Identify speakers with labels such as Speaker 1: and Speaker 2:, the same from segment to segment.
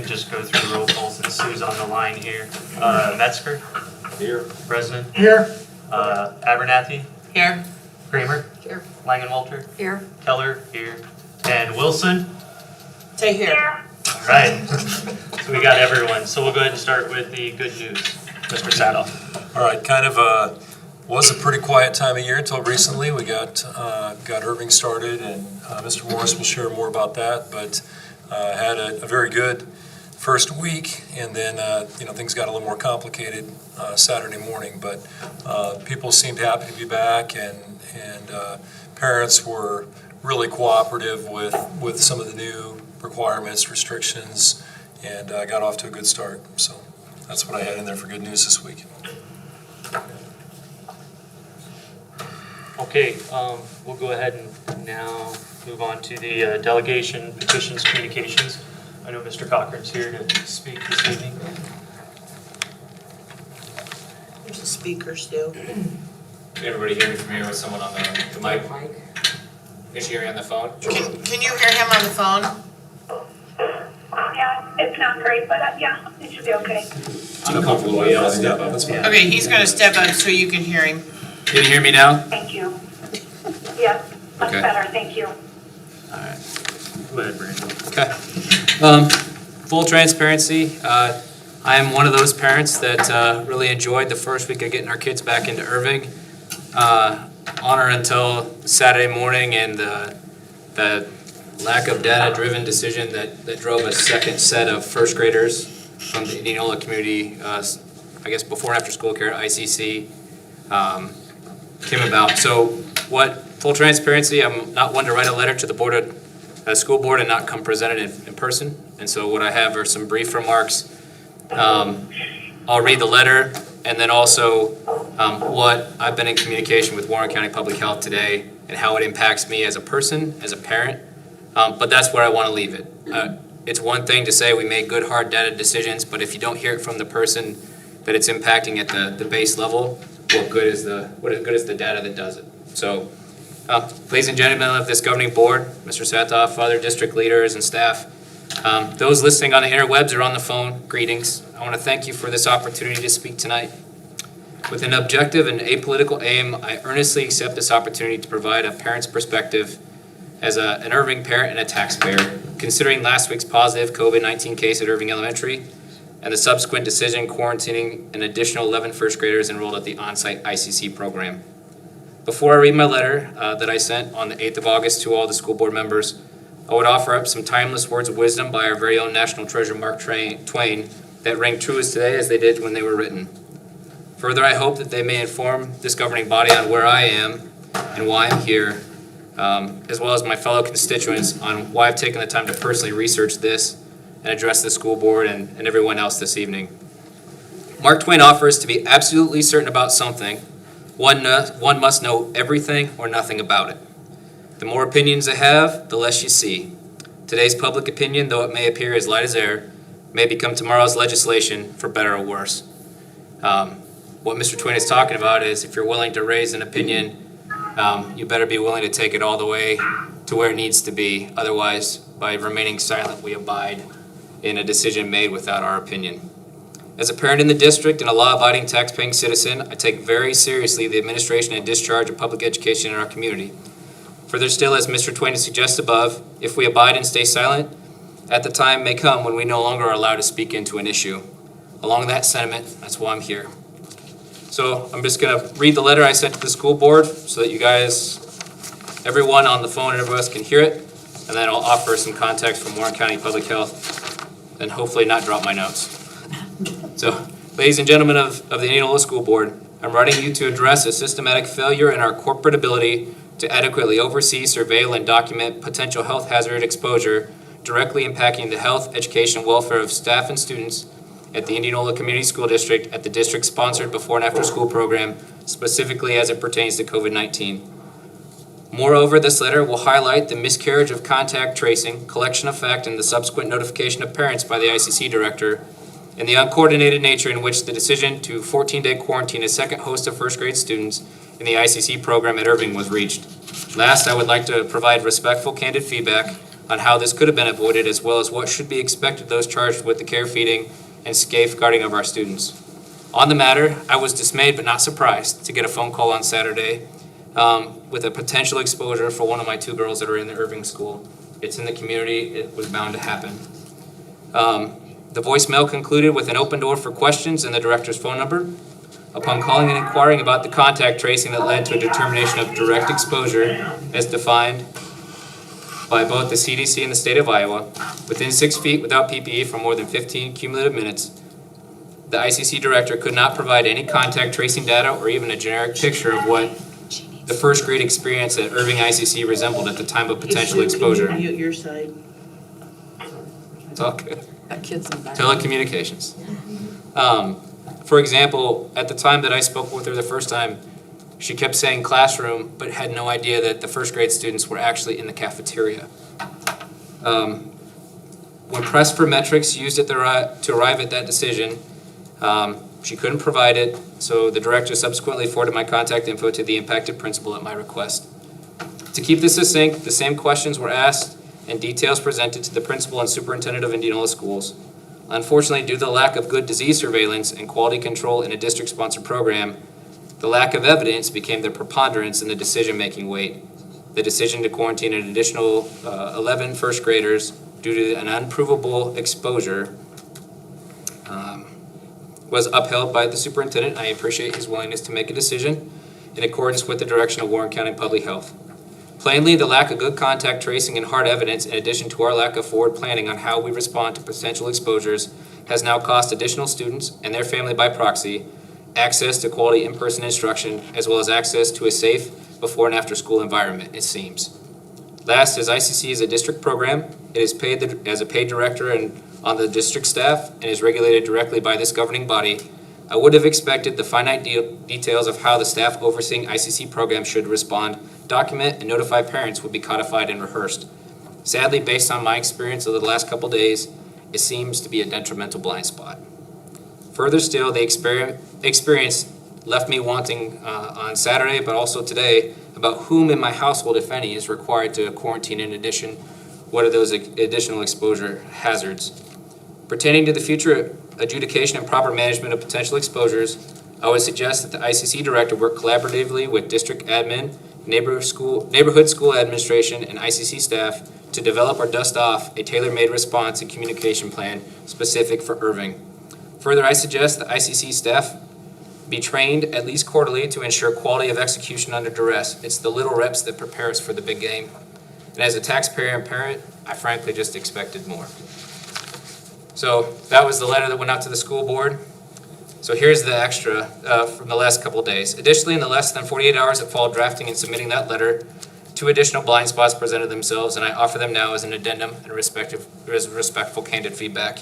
Speaker 1: can just go through the roll call since Sue's on the line here. Metzger? Here. Bresnan?
Speaker 2: Here.
Speaker 1: Abernathy?
Speaker 3: Here.
Speaker 1: Kramer?
Speaker 3: Here.
Speaker 1: Langenwalter?
Speaker 3: Here.
Speaker 1: Keller? Here. And Wilson?
Speaker 3: Say here.
Speaker 1: All right. So we got everyone. So we'll go ahead and start with the good news. Mr. Sadoff.
Speaker 4: All right, kind of was a pretty quiet time of year until recently. We got Irving started, and Mr. Morris will share more about that. But had a very good first week, and then things got a little more complicated Saturday morning. But people seemed happy to be back, and parents were really cooperative with some of the new requirements, restrictions, and got off to a good start. So that's what I had in there for good news this week.
Speaker 1: Okay, we'll go ahead and now move on to the delegation, petitions, communications. I know Mr. Cochran's here to speak this evening.
Speaker 3: There's the speakers, too.
Speaker 5: Can everybody hear me from here with someone on the mic? Is she hearing on the phone?
Speaker 3: Can you hear him on the phone?
Speaker 6: Yeah, it's not great, but yeah, it should be okay.
Speaker 5: I'm comfortable, yeah, I'll step up.
Speaker 3: Okay, he's gonna step up so you can hear him.
Speaker 5: Can you hear me now?
Speaker 6: Thank you. Yes, much
Speaker 5: Okay.
Speaker 6: better, thank you.
Speaker 5: Alright.
Speaker 1: Go ahead, Brandon.
Speaker 5: Okay. Full transparency, I am one of those parents that really enjoyed the first week of getting our kids back into Irving. On or until Saturday morning and the lack of data-driven decision that drove a second set of first graders from the Indianola community, I guess before and after school care, ICC, came about. So full transparency, I'm not one to write a letter to the school board and not come present it in person. And so what I have are some brief remarks. I'll read the letter, and then also what I've been in communication with Warren County Public Health today and how it impacts me as a person, as a parent. But that's where I want to leave it. It's one thing to say we made good, hard data decisions, but if you don't hear it from the person that it's impacting at the base level, what good is the data that does it? So, ladies and gentlemen of this governing board, Mr. Satoff, other district leaders and staff, those listening on the interwebs or on the phone, greetings. I want to thank you for this opportunity to speak tonight. With an objective and apolitical aim, I earnestly accept this opportunity to provide a parent's perspective as an Irving parent and a taxpayer, considering last week's positive COVID-19 case at Irving Elementary and the subsequent decision quarantining an additional 11 first graders enrolled at the on-site ICC program. Before I read my letter that I sent on the 8th of August to all the school board members, I would offer up some timeless words of wisdom by our very own national treasure Mark Twain that ring true as today as they did when they were written. Further, I hope that they may inform this governing body on where I am and why I'm here, as well as my fellow constituents on why I've taken the time to personally research this and address the school board and everyone else this evening. Mark Twain offers to be absolutely certain about something. One must know everything or nothing about it. The more opinions they have, the less you see. Today's public opinion, though it may appear as light as air, may become tomorrow's legislation for better or worse. What Mr. Twain is talking about is if you're willing to raise an opinion, you better be willing to take it all the way to where it needs to be. Otherwise, by remaining silent, we abide in a decision made without our opinion. As a parent in the district and a law-abiding, tax-paying citizen, I take very seriously the administration and discharge of public education in our community. Further still, as Mr. Twain suggests above, if we abide and stay silent, at the time may come when we no longer are allowed to speak into an issue. Along that sentiment, that's why I'm here. So I'm just going to read the letter I sent to the school board so that you guys, everyone on the phone and everyone else can hear it, and then I'll offer some context from Warren County Public Health and hopefully not drop my notes. So, ladies and gentlemen of the Indianola School Board, I'm writing you to address a systematic failure in our corporate ability to adequately oversee, surveil, and document potential health hazard exposure directly impacting the health, education, and welfare of staff and students at the Indianola Community School District at the district-sponsored before and after school program, specifically as it pertains to COVID-19. Moreover, this letter will highlight the miscarriage of contact tracing, collection of fact, and the subsequent notification of parents by the ICC director, and the uncoordinated nature in which the decision to 14-day quarantine a second host of first grade students in the ICC program at Irving was reached. Last, I would like to provide respectful, candid feedback on how this could have been avoided, as well as what should be expected of those charged with the care, feeding, and safeguarding of our students. On the matter, I was dismayed but not surprised to get a phone call on Saturday with a potential exposure for one of my 2 girls that are in the Irving school. It's in the community. It was bound to happen. The voicemail concluded with an open door for questions and the director's phone number. Upon calling and inquiring about the contact tracing that led to a determination of direct exposure as defined by both the CDC and the state of Iowa, within 6 feet without PPE for more than 15 cumulative minutes, the ICC director could not provide any contact tracing data or even a generic picture of what the first grade experience at Irving ICC resembled at the time of potential exposure.
Speaker 3: Mute your side.
Speaker 5: It's all good.
Speaker 2: That kid's in back.
Speaker 5: Telecommunications. For example, at the time that I spoke with her the first time, she kept saying classroom, but had no idea that the first grade students were actually in the cafeteria. When pressed for metrics used to arrive at that decision, she couldn't provide it, so the director subsequently forwarded my contact info to the impacted principal at my request. To keep this succinct, the same questions were asked and details presented to the principal and superintendent of Indianola schools. Unfortunately, due to the lack of good disease surveillance and quality control in a district-sponsored program, the lack of evidence became the preponderance in the decision-making weight. The decision to quarantine an additional 11 first graders due to an unprovable exposure was upheld by the superintendent. I appreciate his willingness to make a decision in accordance with the direction of Warren County Public Health. Plainly, the lack of good contact tracing and hard evidence, in addition to our lack of forward planning on how we respond to potential exposures, has now cost additional students and their family by proxy access to quality in-person instruction, as well as access to a safe before and after school environment, it seems. Last, as ICC is a district program, it is paid as a paid director and on the district staff and is regulated directly by this governing body. I would have expected the finite details of how the staff overseeing ICC programs should respond, document, and notify parents would be codified and rehearsed. Sadly, based on my experience over the last couple days, it seems to be a detrimental blind spot. Further still, the experience left me wanting on Saturday, but also today, about whom in my household, if any, is required to quarantine in addition. What are those additional exposure hazards? Pertaining to the future adjudication and proper management of potential exposures, I would suggest that the ICC director work collaboratively with district admin, neighborhood school administration, and ICC staff to develop or dust off a tailor-made response and communication plan specific for Irving. Further, I suggest the ICC staff be trained at least quarterly to ensure quality of execution under duress. It's the little reps that prepare us for the big game. And as a taxpayer and parent, I frankly just expected more. So that was the letter that went out to the school board. So here's the extra from the last couple of days. Additionally, in the less than 48 hours that followed drafting and submitting that letter, 2 additional blind spots presented themselves, and I offer them now as an addendum and respectful, candid feedback.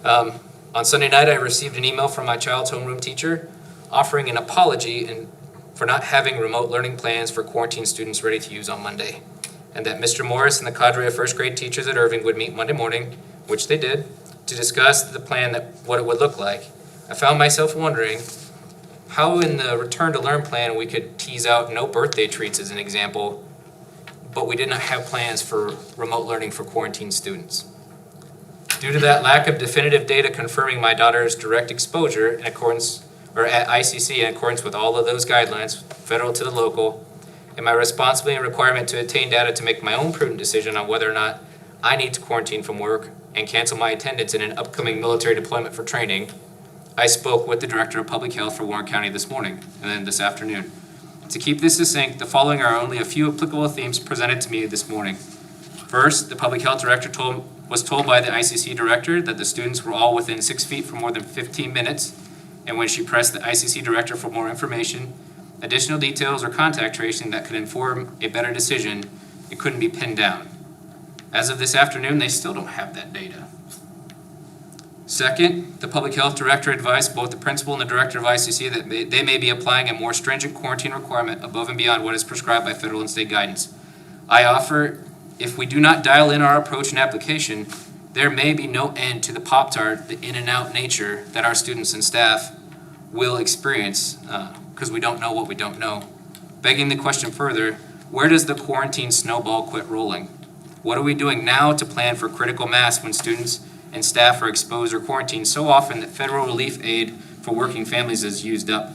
Speaker 5: On Sunday night, I received an email from my child's homeroom teacher offering an apology for not having remote learning plans for quarantine students ready to use on Monday, and that Mr. Morris and the cadre of first grade teachers at Irving would meet Monday morning, which they did, to discuss the plan, what it would look like. I found myself wondering how in the return to learn plan we could tease out no birthday treats as an example, but we did not have plans for remote learning for quarantine students. Due to that lack of definitive data confirming my daughter's direct exposure in accordance, or at ICC in accordance with all of those guidelines, federal to the local, and my responsibility and requirement to obtain data to make my own prudent decision on whether or not I need to quarantine from work and cancel my attendance in an upcoming military deployment for training, I spoke with the Director of Public Health for Warren County this morning and then this afternoon. To keep this succinct, the following are only a few applicable themes presented to me this morning. First, the Public Health Director was told by the ICC Director that the students were all within 6 feet for more than 15 minutes, and when she pressed the ICC Director for more information, additional details or contact tracing that could inform a better decision, it couldn't be pinned down. As of this afternoon, they still don't have that data. Second, the Public Health Director advised both the Principal and the Director of ICC that they may be applying a more stringent quarantine requirement above and beyond what is prescribed by federal and state guidance. I offer, if we do not dial in our approach and application, there may be no end to the Pop-Tart, the in and out nature that our students and staff will experience because we don't know what we don't know. Begging the question further, where does the quarantine snowball quit rolling? What are we doing now to plan for critical mass when students and staff are exposed or quarantined so often that federal relief aid for working families is used up?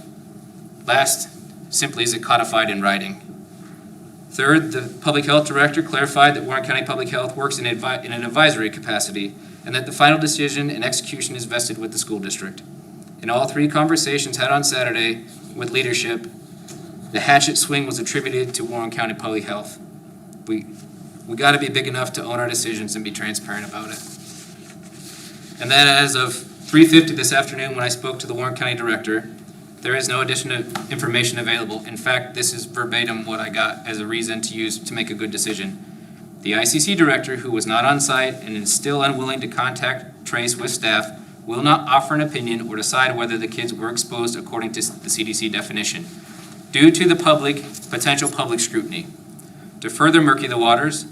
Speaker 5: Last, simply is it codified in writing? Third, the public health director clarified that Warren County Public Health works in an advisory capacity and that the final decision and execution is vested with the school district. In all three conversations had on Saturday with leadership, the hatchet swing was attributed to Warren County Public Health. We got to be big enough to own our decisions and be transparent about it. And then as of 3:50 this afternoon, when I spoke to the Warren County Director, there is no additional information available. In fact, this is verbatim what I got as a reason to use to make a good decision. The ICC Director, who was not on site and is still unwilling to contact trace with staff, will not offer an opinion or decide whether the kids were exposed according to the CDC definition, due to the potential public scrutiny. To further murky the waters,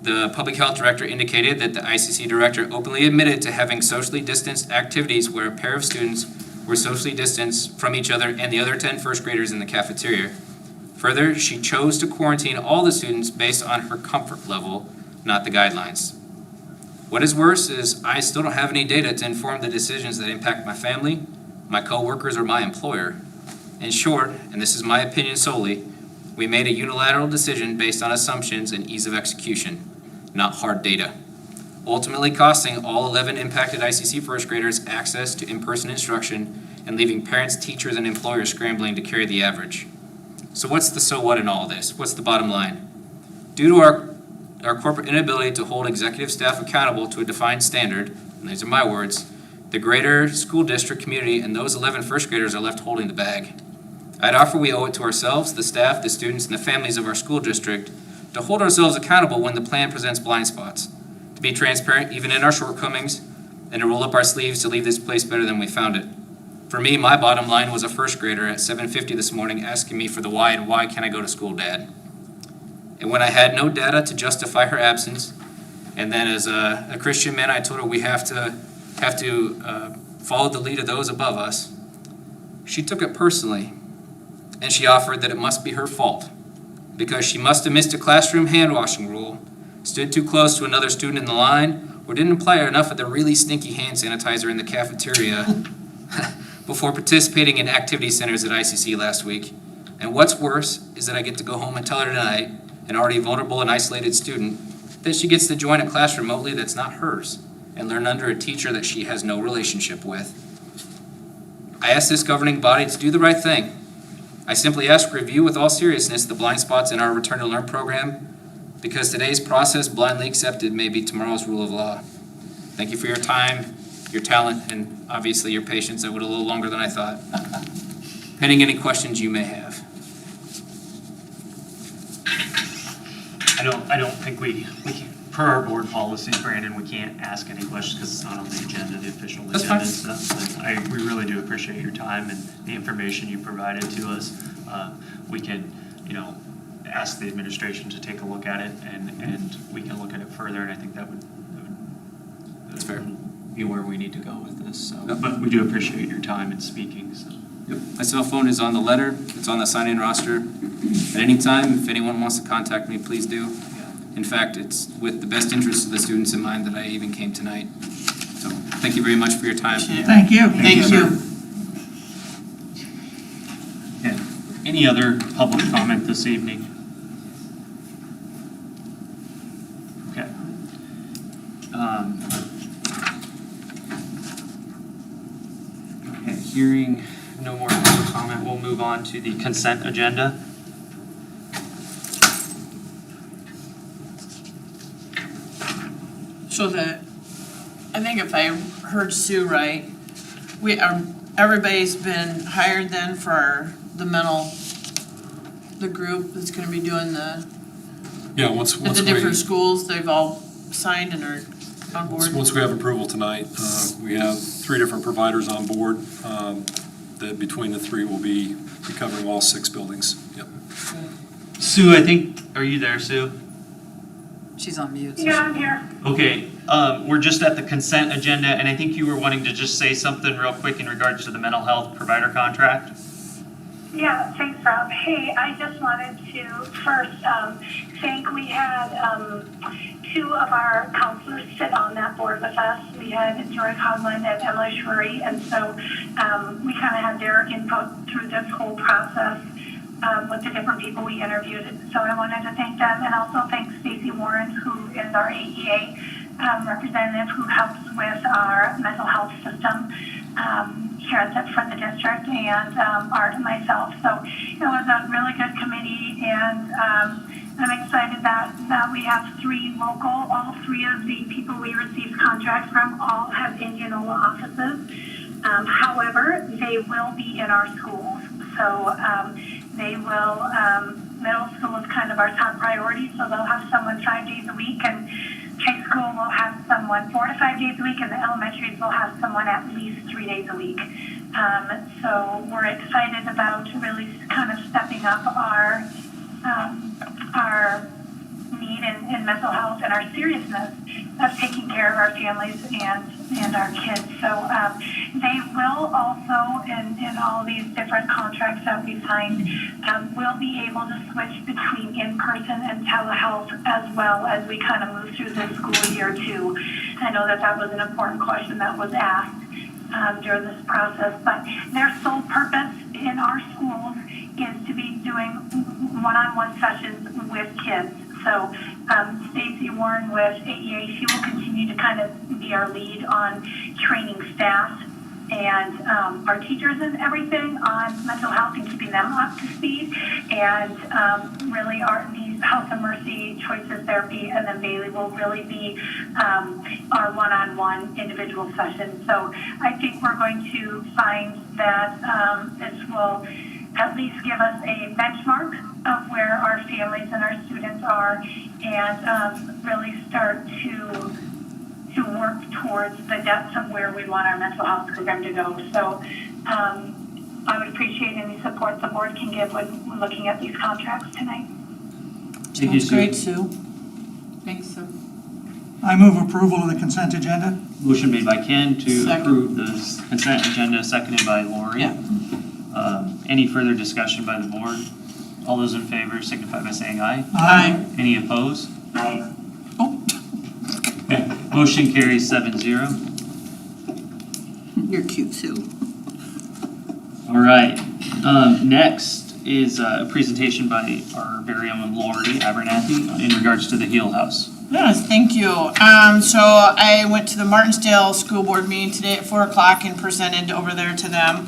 Speaker 5: the public health director indicated that the ICC director openly admitted to having socially distanced activities where a pair of students were socially distanced from each other and the other 10 first graders in the cafeteria. Further, she chose to quarantine all the students based on her comfort level, not the guidelines. What is worse is I still don't have any data to inform the decisions that impact my family, my coworkers, or my employer. In short, and this is my opinion solely, we made a unilateral decision based on assumptions and ease of execution, not hard data, ultimately costing all 11 impacted ICC first graders access to in-person instruction and leaving parents, teachers, and employers scrambling to carry the average. So what's the so what in all this? What's the bottom line? Due to our corporate inability to hold executive staff accountable to a defined standard, and these are my words, the greater school district community and those 11 first graders are left holding the bag. I'd offer we owe it to ourselves, the staff, the students, and the families of our school district to hold ourselves accountable when the plan presents blind spots, to be transparent even in our shortcomings, and to roll up our sleeves to leave this place better than we found it. For me, my bottom line was a first grader at 7:50 this morning asking me for the why and why can't I go to school, Dad? And when I had no data to justify her absence, and then as a Christian man, I told her we have to follow the lead of those above us, she took it personally. And she offered that it must be her fault because she must have missed a classroom hand washing rule, stood too close to another student in the line, or didn't apply enough of the really stinky hand sanitizer in the cafeteria before participating in activity centers at ICC last week. And what's worse is that I get to go home and tell her tonight, an already vulnerable and isolated student, that she gets to join a class remotely that's not hers and learn under a teacher that she has no relationship with. I asked this governing body to do the right thing. I simply ask review with all seriousness the blind spots in our Return to Learn program, because today's process blindly accepted may be tomorrow's rule of law. Thank you for your time, your talent, and obviously your patience. That went a little longer than I thought. Pending any questions you may have.
Speaker 1: I don't think we per our board policies, Brandon, we can't ask any questions because it's not on the agenda, the official
Speaker 5: That's
Speaker 1: agenda
Speaker 5: fine.
Speaker 1: and stuff. But we really do appreciate your time and the information you provided to us. We can, ask the administration to take a look at it and we can look at it further. And I think that would
Speaker 5: That's fair.
Speaker 1: be where we need to go with this. So,
Speaker 5: Yep.
Speaker 1: but we do appreciate your time and speaking. So.
Speaker 5: Yep. My cell phone is on the letter. It's on the sign-in roster. At any time, if anyone wants to contact me, please do. In fact, it's with the best interests of the students in mind that I even came tonight. So thank you very much for your time.
Speaker 3: Thank you. Thank you.
Speaker 1: Yeah. Any other public comment this evening? Okay. Okay, hearing no more public comment, we'll move on to the consent agenda.
Speaker 3: So I think if I heard Sue right, everybody's been hired then for the group that's gonna be doing
Speaker 4: Yeah, once
Speaker 3: at the different schools, they've all signed and are on board.
Speaker 4: Once we have approval tonight, we have 3 different providers on board, that between the 3 will be covering all 6 buildings. Yep.
Speaker 1: Sue, I think, are you there, Sue?
Speaker 2: She's on mute.
Speaker 6: Yeah, I'm here.
Speaker 1: Okay, we're just at the consent agenda, and I think you were wanting to just say something real quick in regards to the mental health provider contract.
Speaker 6: Yeah, thanks, Rob. Hey, I just wanted to first thank, we had two of our counselors sit on that board with us. We had Joy Coughlin and Emily Shuri, and so we kind of had their input through this whole process with the different people we interviewed. So I wanted to thank them, and also thank Stacey Warren, who is our AEA representative, who helps with our mental health system here for the district, and Art and myself. So it was a really good committee, and I'm excited that we have three local. All three of the people we received contracts from all have Indianola offices. However, they will be in our schools. So they will, middle school is kind of our top priority, so they'll have someone 5 days a week, and high school will have someone 4 to 5 days a week, and the elementaries will have someone at least 3 days a week. So we're excited about really kind of stepping up our need in mental health and our seriousness of taking care of our families and our kids. So they will also, in all these different contracts that we signed, will be able to switch between in-person and telehealth as well as we kind of move through this school year too. I know that was an important question that was asked during this process, but their sole purpose in our schools is to be doing one-on-one sessions with kids. So Stacey Warren with AEA, she will continue to kind of be our lead on training staff and our teachers and everything on mental health and keeping them up to speed. And really these Health and Mercy Choices Therapy, and then Bailey will really be our one-on-one individual session. So I think we're going to find that this will at least give us a benchmark of where our families and our students are, and really start to work towards the depths of where we want our mental health program to go. So I would appreciate any support the board can give when looking at these contracts tonight.
Speaker 2: Thank you,
Speaker 3: Sounds
Speaker 2: Sue.
Speaker 3: great, Sue. Thanks, Sue.
Speaker 7: I move approval of the consent agenda.
Speaker 8: Motion made by Ken to
Speaker 3: Second.
Speaker 8: approve the consent agenda, seconded by Lori.
Speaker 3: Yeah.
Speaker 8: Any further discussion by the board? All those in favor signify by saying aye.
Speaker 3: Aye.
Speaker 8: Any opposed?
Speaker 6: Aye.
Speaker 8: Okay. Motion carries 7-0.
Speaker 2: You're cute, Sue.
Speaker 8: All right. Next is a presentation by our very own Lori Abernathy in regards to the Heal House.
Speaker 3: Yes, thank you. So I went to the Martinsdale School Board meeting today at 4 o'clock and presented over there to them.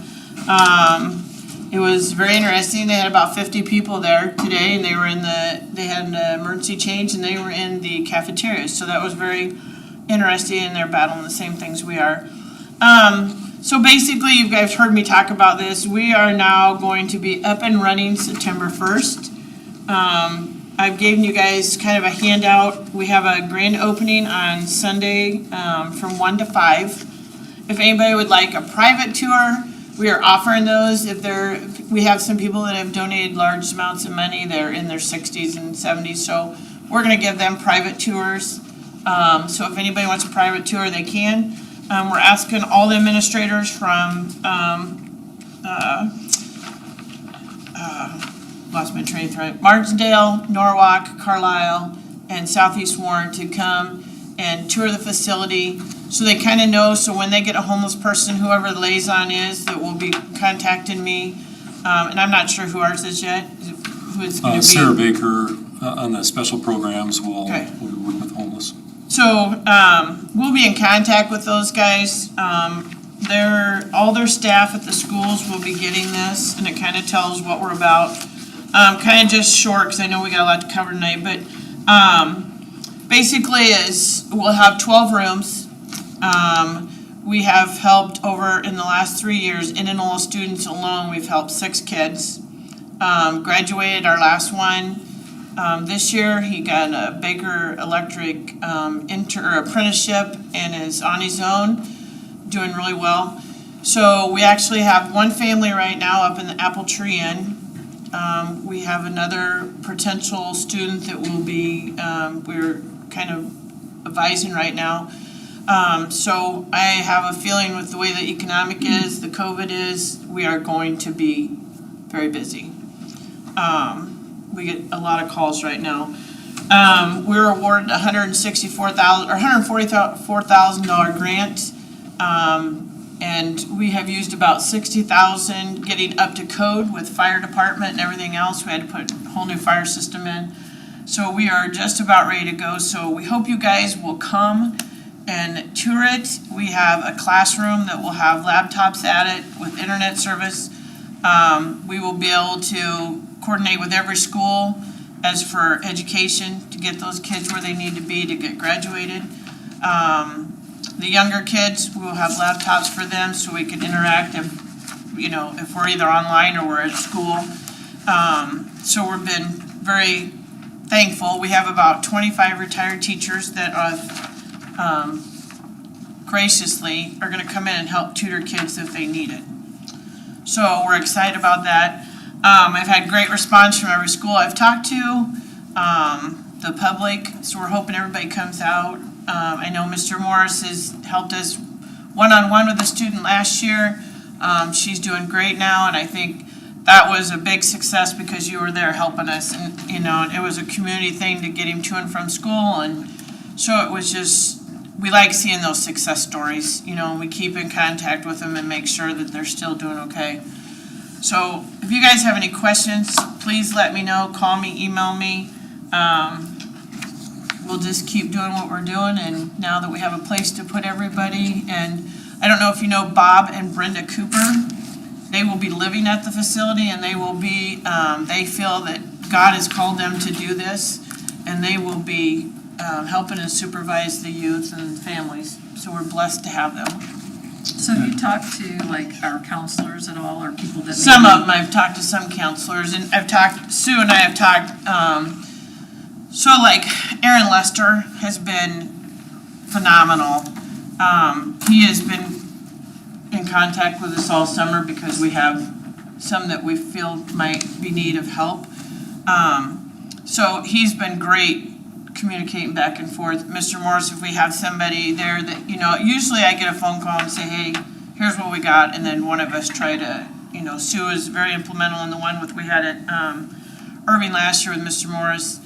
Speaker 3: It was very interesting. They had about 50 people there today, and they had an emergency change, and they were in the cafeteria. So that was very interesting, and they're battling the same things we are. So basically, you guys heard me talk about this. We are now going to be up and running September 1st. I've given you guys kind of a handout. We have a grand opening on Sunday from 1 to 5. If anybody would like a private tour, we are offering those. We have some people that have donated large amounts of money. They're in their 60s and 70s, so we're going to give them private tours. So if anybody wants a private tour, they can. We're asking all the administrators from lost my train of thought. Martinsdale, Norwalk, Carlisle, and Southeast Warren to come and tour the facility, so they kind of know, so when they get a homeless person, whoever the liaison is, that will be contacting me. And I'm not sure who ours is yet, who it's going to be.
Speaker 4: Sarah Baker on the special programs will
Speaker 3: Okay.
Speaker 4: work with homeless.
Speaker 3: So we'll be in contact with those guys. All their staff at the schools will be getting this, and it kind of tells what we're about. Kind of just short, because I know we got a lot to cover tonight, but basically we'll have 12 rooms. We have helped over, in the last 3 years, Indianola students alone, we've helped 6 kids. Graduated our last one. This year, he got a Baker Electric apprenticeship and is on his own, doing really well. So we actually have one family right now up in the Apple Tree Inn. We have another potential student that will be, we're kind of advising right now. So I have a feeling with the way the economic is, the COVID is, we are going to be very busy. We get a lot of calls right now. We were awarded a $144,000 grant. And we have used about $60,000 getting up to code with fire department and everything else. We had to put a whole new fire system in. So we are just about ready to go. So we hope you guys will come and tour it. We have a classroom that will have laptops at it with internet service. We will be able to coordinate with every school as for education to get those kids where they need to be to get graduated. The younger kids, we will have laptops for them so we can interact if we're either online or we're at school. So we've been very thankful. We have about 25 retired teachers that graciously are going to come in and help tutor kids if they need it. So we're excited about that. I've had great response from every school I've talked to, the public, so we're hoping everybody comes out. I know Mr. Morris has helped us one-on-one with a student last year. She's doing great now, and I think that was a big success because you were there helping us. And, it was a community thing to get him to and from school, and so it was just, we like seeing those success stories, and we keep in contact with them and make sure that they're still doing okay. So if you guys have any questions, please let me know, call me, email me. We'll just keep doing what we're doing, and now that we have a place to put everybody, and I don't know if you know Bob and Brenda Cooper, they will be living at the facility, and they will be, they feel that God has called them to do this, and they will be helping and supervise the youth and families, so we're blessed to have them.
Speaker 2: So have you talked to like our counselors at all, or people that?
Speaker 3: Some of them, I've talked to some counselors, and Sue and I have talked, so like Aaron Lester has been phenomenal. He has been in contact with us all summer because we have some that we feel might be in need of help. So he's been great communicating back and forth. Mr. Morris, if we have somebody there that, usually I get a phone call and say, hey, here's what we got, and then one of us try to, Sue is very implemental in the one we had at Irving last year with Mr. Morris.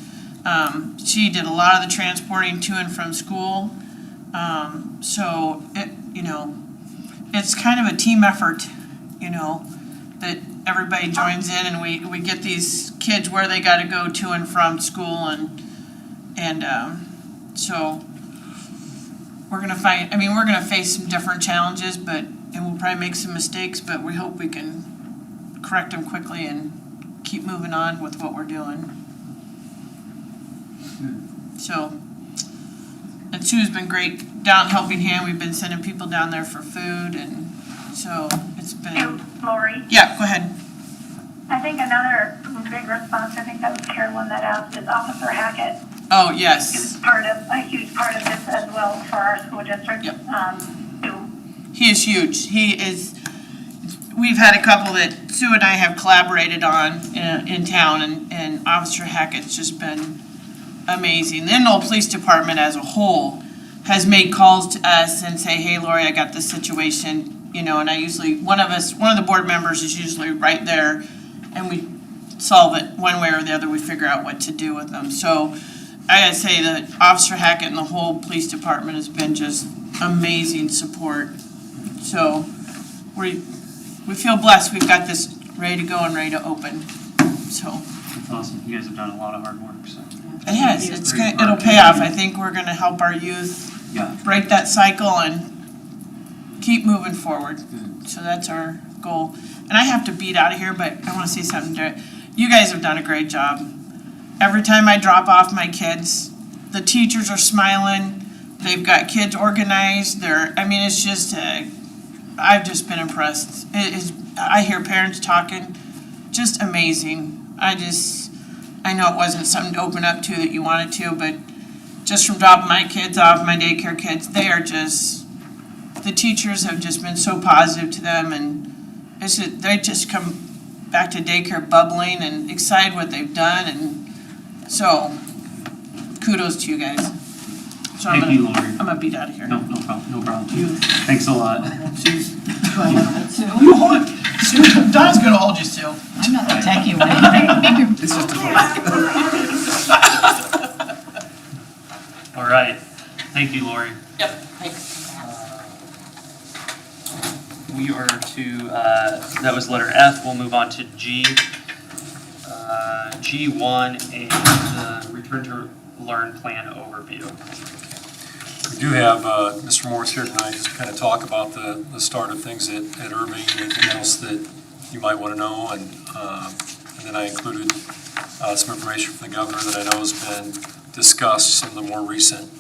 Speaker 3: She did a lot of the transporting to and from school. So it, it's kind of a team effort, that everybody joins in, and we get these kids where they got to go to and from school, and so we're gonna we're gonna face some different challenges, and we'll probably make some mistakes, but we hope we can correct them quickly and keep moving on with what we're doing. So, and Sue's been great down helping hand. We've been sending people down there for food, and so it's been.
Speaker 6: Hey, Lori,
Speaker 3: Yeah, go ahead.
Speaker 6: I think another big response, I think that was Carolyn that asked, is Officer Hackett
Speaker 3: Oh, yes.
Speaker 6: is a huge part of this as well for our school district.
Speaker 3: Yep.
Speaker 6: Too.
Speaker 3: He is huge. We've had a couple that Sue and I have collaborated on in town, and Officer Hackett's just been amazing. The Inland Police Department as a whole has made calls to us and say, hey, Lori, I got this situation, and I usually, one of the board members is usually right there, and we solve it one way or the other. We figure out what to do with them. So I gotta say that Officer Hackett and the whole police department has been just amazing support. So we feel blessed. We've got this ready to go and ready to open. So
Speaker 8: That's awesome. You guys have done a lot of hard work, so.
Speaker 3: it has. It'll pay off. I think we're gonna help our youth break that cycle and keep moving forward. So that's our goal. And I have to beat out of here, but I want to say something to it. You guys have done a great job. Every time I drop off my kids, the teachers are smiling. They've got kids organized. It's just, I've just been impressed. I hear parents talking, just amazing. I know it wasn't something to open up to that you wanted to, but just from dropping my kids off, my daycare kids, the teachers have just been so positive to them, and they just come back to daycare bubbling and excited what they've done, and so kudos to you guys. So
Speaker 8: Thank you, Lori.
Speaker 3: I'm gonna beat out of here.
Speaker 8: No problem. Thanks a lot.
Speaker 3: You hold it. Don's gonna hold you, Sue.
Speaker 2: I'm not the techie one. Maybe
Speaker 5: It's just a
Speaker 8: All right. Thank you, Lori.
Speaker 3: Yep, thanks.
Speaker 8: We are to, that was letter F. We'll move on to G. G1 and the return to learn plan overview.
Speaker 4: We do have Mr. Morris here tonight just to kind of talk about the start of things at Irving, anything else that you might want to know. And then I included some information from the governor that I know has been discussed, some of the more recent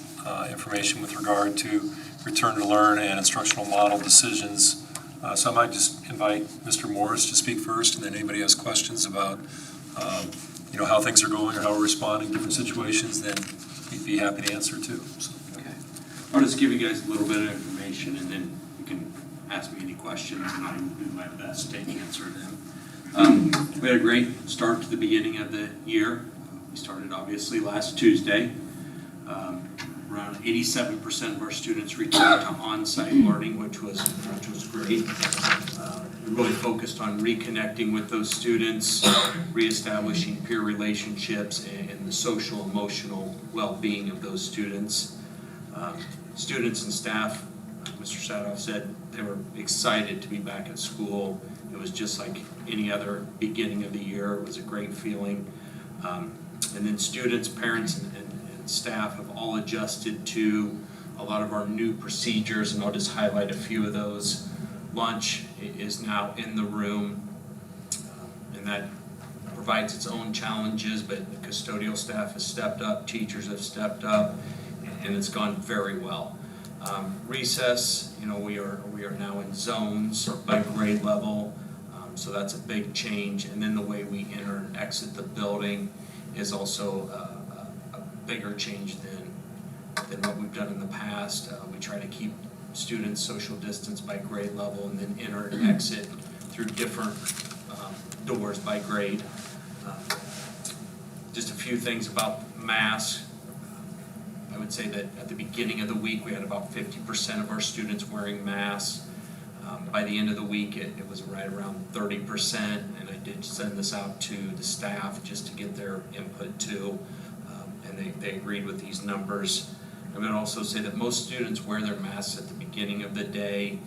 Speaker 4: information with regard to return to learn and instructional model decisions. So I might just invite Mr. Morris to speak first, and then anybody has questions about how things are going or how we're responding to different situations, then he'd be happy to answer too. So.
Speaker 9: Okay. I'll just give you guys a little bit of information, and then you can ask me any questions, and I'll do my best to answer them. We had a great start to the beginning of the year. We started obviously last Tuesday. Around 87% of our students returned to on-site learning, which was great. We really focused on reconnecting with those students, reestablishing peer relationships, and the social, emotional well-being of those students. Students and staff, Mr. Sadoff said, they were excited to be back at school. It was just like any other beginning of the year. It was a great feeling. And then students, parents, and staff have all adjusted to a lot of our new procedures, and I'll just highlight a few of those. Lunch is now in the room, and that provides its own challenges, but the custodial staff has stepped up, teachers have stepped up, and it's gone very well. Recess, we are now in zones by grade level, so that's a big change. And then the way we enter and exit the building is also a bigger change than what we've done in the past. We try to keep students social distance by grade level, and then enter and exit through different doors by grade. Just a few things about masks. I would say that at the beginning of the week, we had about 50% of our students wearing masks. By the end of the week, it was right around 30%, and I did send this out to the staff just to get their input too, and they agreed with these numbers. I would also say that most students wear their masks at the beginning of the day,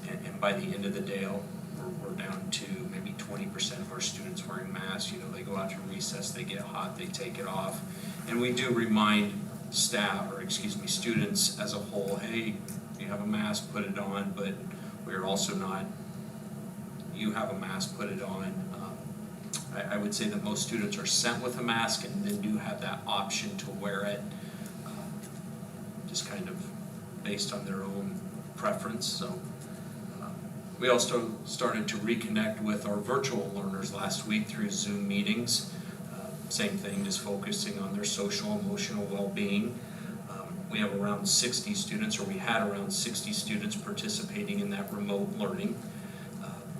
Speaker 9: and by the end of the day, we're down to maybe 20% of our students wearing masks. They go out to recess, they get hot, they take it off, and we do remind students as a whole, hey, if you have a mask, put it on, but we're also not, you have a mask, put it on. I would say that most students are sent with a mask and then do have that option to wear it, just kind of based on their own preference. So we also started to reconnect with our virtual learners last week through Zoom meetings. Same thing, just focusing on their social, emotional well-being. We have around 60 students, or we had around 60 students participating in that remote learning.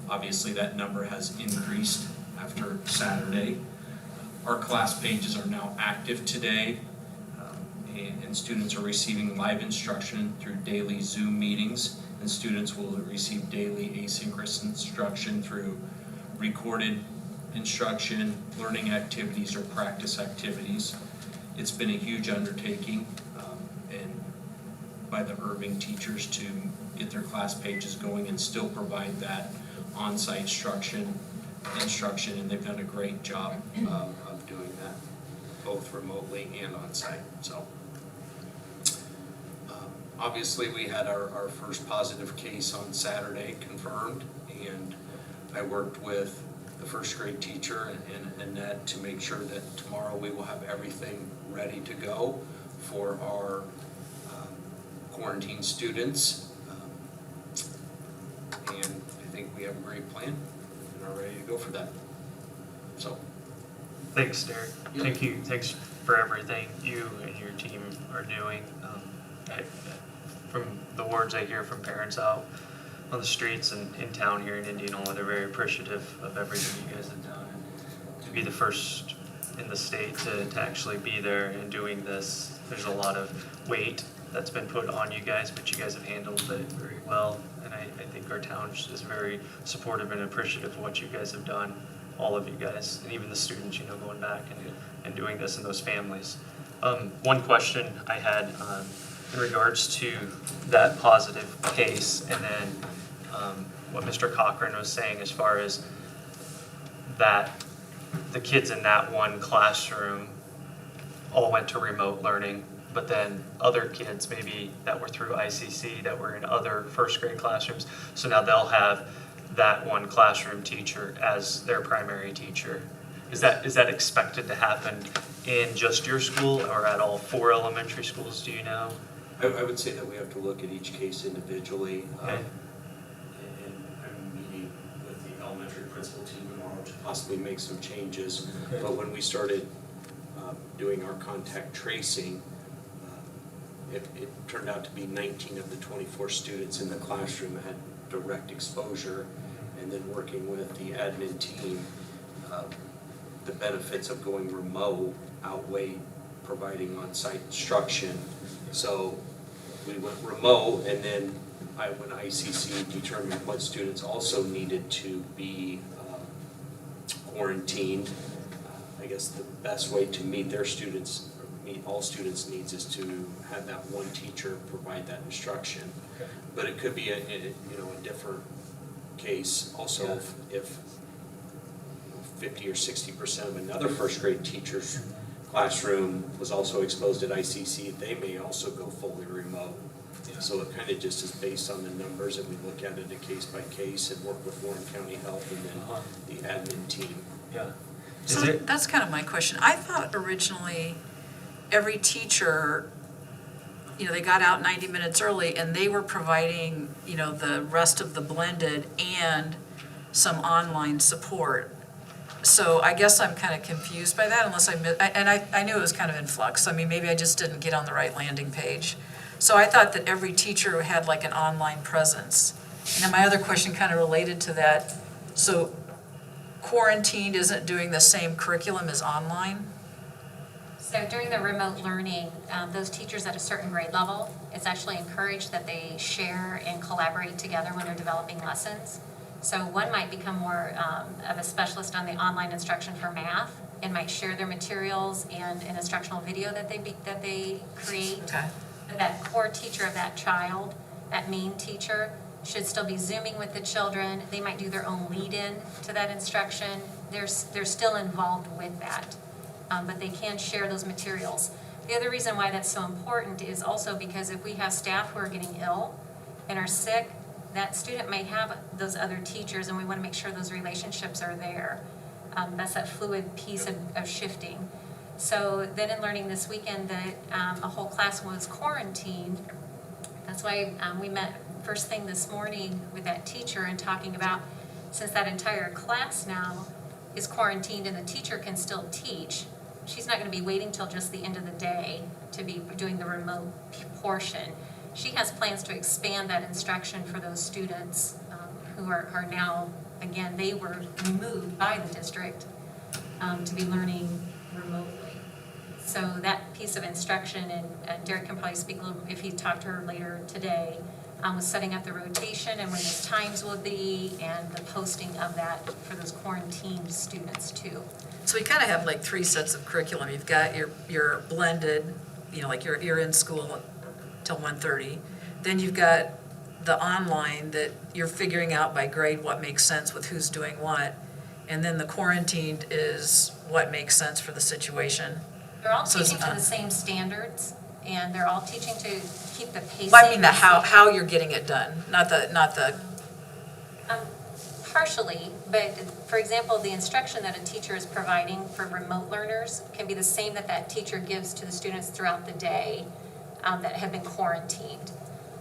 Speaker 9: Obviously, that number has increased after Saturday. Our class pages are now active today, and students are receiving live instruction through daily Zoom meetings, and students will receive daily asynchronous instruction through recorded instruction, learning activities, or practice activities. It's been a huge undertaking and by the Irving teachers to get their class pages going and still provide that on-site instruction, and they've done a great job of doing that, both remotely and on-site. So obviously we had our first positive case on Saturday confirmed, and I worked with the first grade teacher and Annette to make sure that tomorrow we will have everything ready to go for our quarantine students. And I think we have a great plan and are ready to go for that. So.
Speaker 10: Thanks, Derek.
Speaker 9: Yep.
Speaker 10: Thank you. Thanks for everything you and your team are doing. From the words I hear from parents out on the streets and in town here in Indianola, they're very appreciative of everything you guys have done. And to be the first in the state to actually be there and doing this, there's a lot of weight that's been put on you guys, but you guys have handled it very well. And I think our town is very supportive and appreciative of what you guys have done. all of you guys, and even the students, you know, going back and doing this and those families. One question I had in regards to that positive case, and then what Mr. Cochran was saying as far as that the kids in that one classroom all went to remote learning, but then other kids maybe that were through ICC that were in other first grade classrooms, so now they'll have that one classroom teacher as their primary teacher. Is that expected to happen in just your school or at all 4 elementary schools, do you know?
Speaker 9: I would say that we have to look at each case individually.
Speaker 10: Okay.
Speaker 9: And I'm meeting with the elementary principal team tomorrow to possibly make some changes.
Speaker 4: Okay.
Speaker 9: But when we started doing our contact tracing, it turned out to be 19 of the 24 students in the classroom had direct exposure. And then working with the admin team, the benefits of going remote outweigh providing on-site instruction. So we went remote, and then when ICC determined what students also needed to be quarantined, I guess the best way to meet their students, or meet all students' needs, is to have that one teacher provide that instruction.
Speaker 4: Okay.
Speaker 9: But it could be a different case also.
Speaker 4: Yeah.
Speaker 9: If 50 or 60% of another first grade teacher's classroom was also exposed at ICC, they may also go fully remote.
Speaker 4: Yeah.
Speaker 9: So it kind of just is based on the numbers, and we look at it a case by case and work with Warren County Health and then the admin team.
Speaker 4: Yeah.
Speaker 2: So that's kind of my question. I thought originally every teacher, you know, they got out 90 minutes early and they were providing, you know, the rest of the blended and some online support. So I guess I'm kind of confused by that unless I knew it was kind of in flux. I mean, maybe I just didn't get on the right landing page. So I thought that every teacher had like an online presence. And then my other question kind of related to that. So quarantined isn't doing the same curriculum as online?
Speaker 11: So during the remote learning, those teachers at a certain grade level, it's actually encouraged that they share and collaborate together when they're developing lessons. So one might become more of a specialist on the online instruction for math and might share their materials and an instructional video that they create.
Speaker 2: Okay.
Speaker 11: But that core teacher of that child, that main teacher, should still be Zooming with the children. They might do their own lead-in to that instruction. They're still involved with that, but they can share those materials. The other reason why that's so important is also because if we have staff who are getting ill and are sick, that student may have those other teachers, and we want to make sure those relationships are there. That's that fluid piece of shifting. So then in learning this weekend that a whole class was quarantined, that's why we met first thing this morning with that teacher and talking about, since that entire class now is quarantined and the teacher can still teach, she's not going to be waiting till just the end of the day to be doing the remote portion. She has plans to expand that instruction for those students who are now, again, they were removed by the district to be learning remotely. So that piece of instruction, and Derek can probably speak a little, if he talked to her later today, was setting up the rotation and when the times will be and the posting of that for those quarantined students too.
Speaker 2: So we kind of have like 3 sets of curriculum. You've got your blended, you know, like you're in school till 1:30. Then you've got the online that you're figuring out by grade what makes sense with who's doing what. And then the quarantined is what makes sense for the situation.
Speaker 11: They're all
Speaker 2: So it's
Speaker 11: teaching to the same standards, and they're all teaching to keep the pacing.
Speaker 2: Well, I mean the how you're getting it done, not the.
Speaker 11: Partially, but for example, the instruction that a teacher is providing for remote learners can be the same that teacher gives to the students throughout the day that have been quarantined.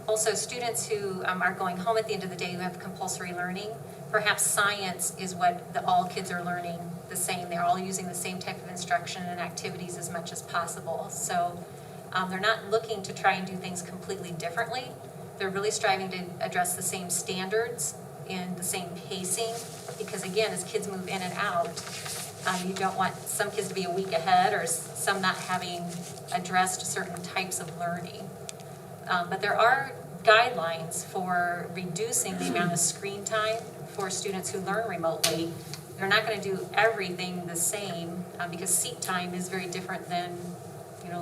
Speaker 11: Also, students who are going home at the end of the day who have compulsory learning, perhaps science is what all kids are learning the same. They're all using the same type of instruction and activities as much as possible. So they're not looking to try and do things completely differently. They're really striving to address the same standards and the same pacing, because again, as kids move in and out, you don't want some kids to be a week ahead or some not having addressed certain types of learning. But there are guidelines for reducing the amount of screen time for students who learn remotely. they're not gonna do everything the same, because seat time is very different than,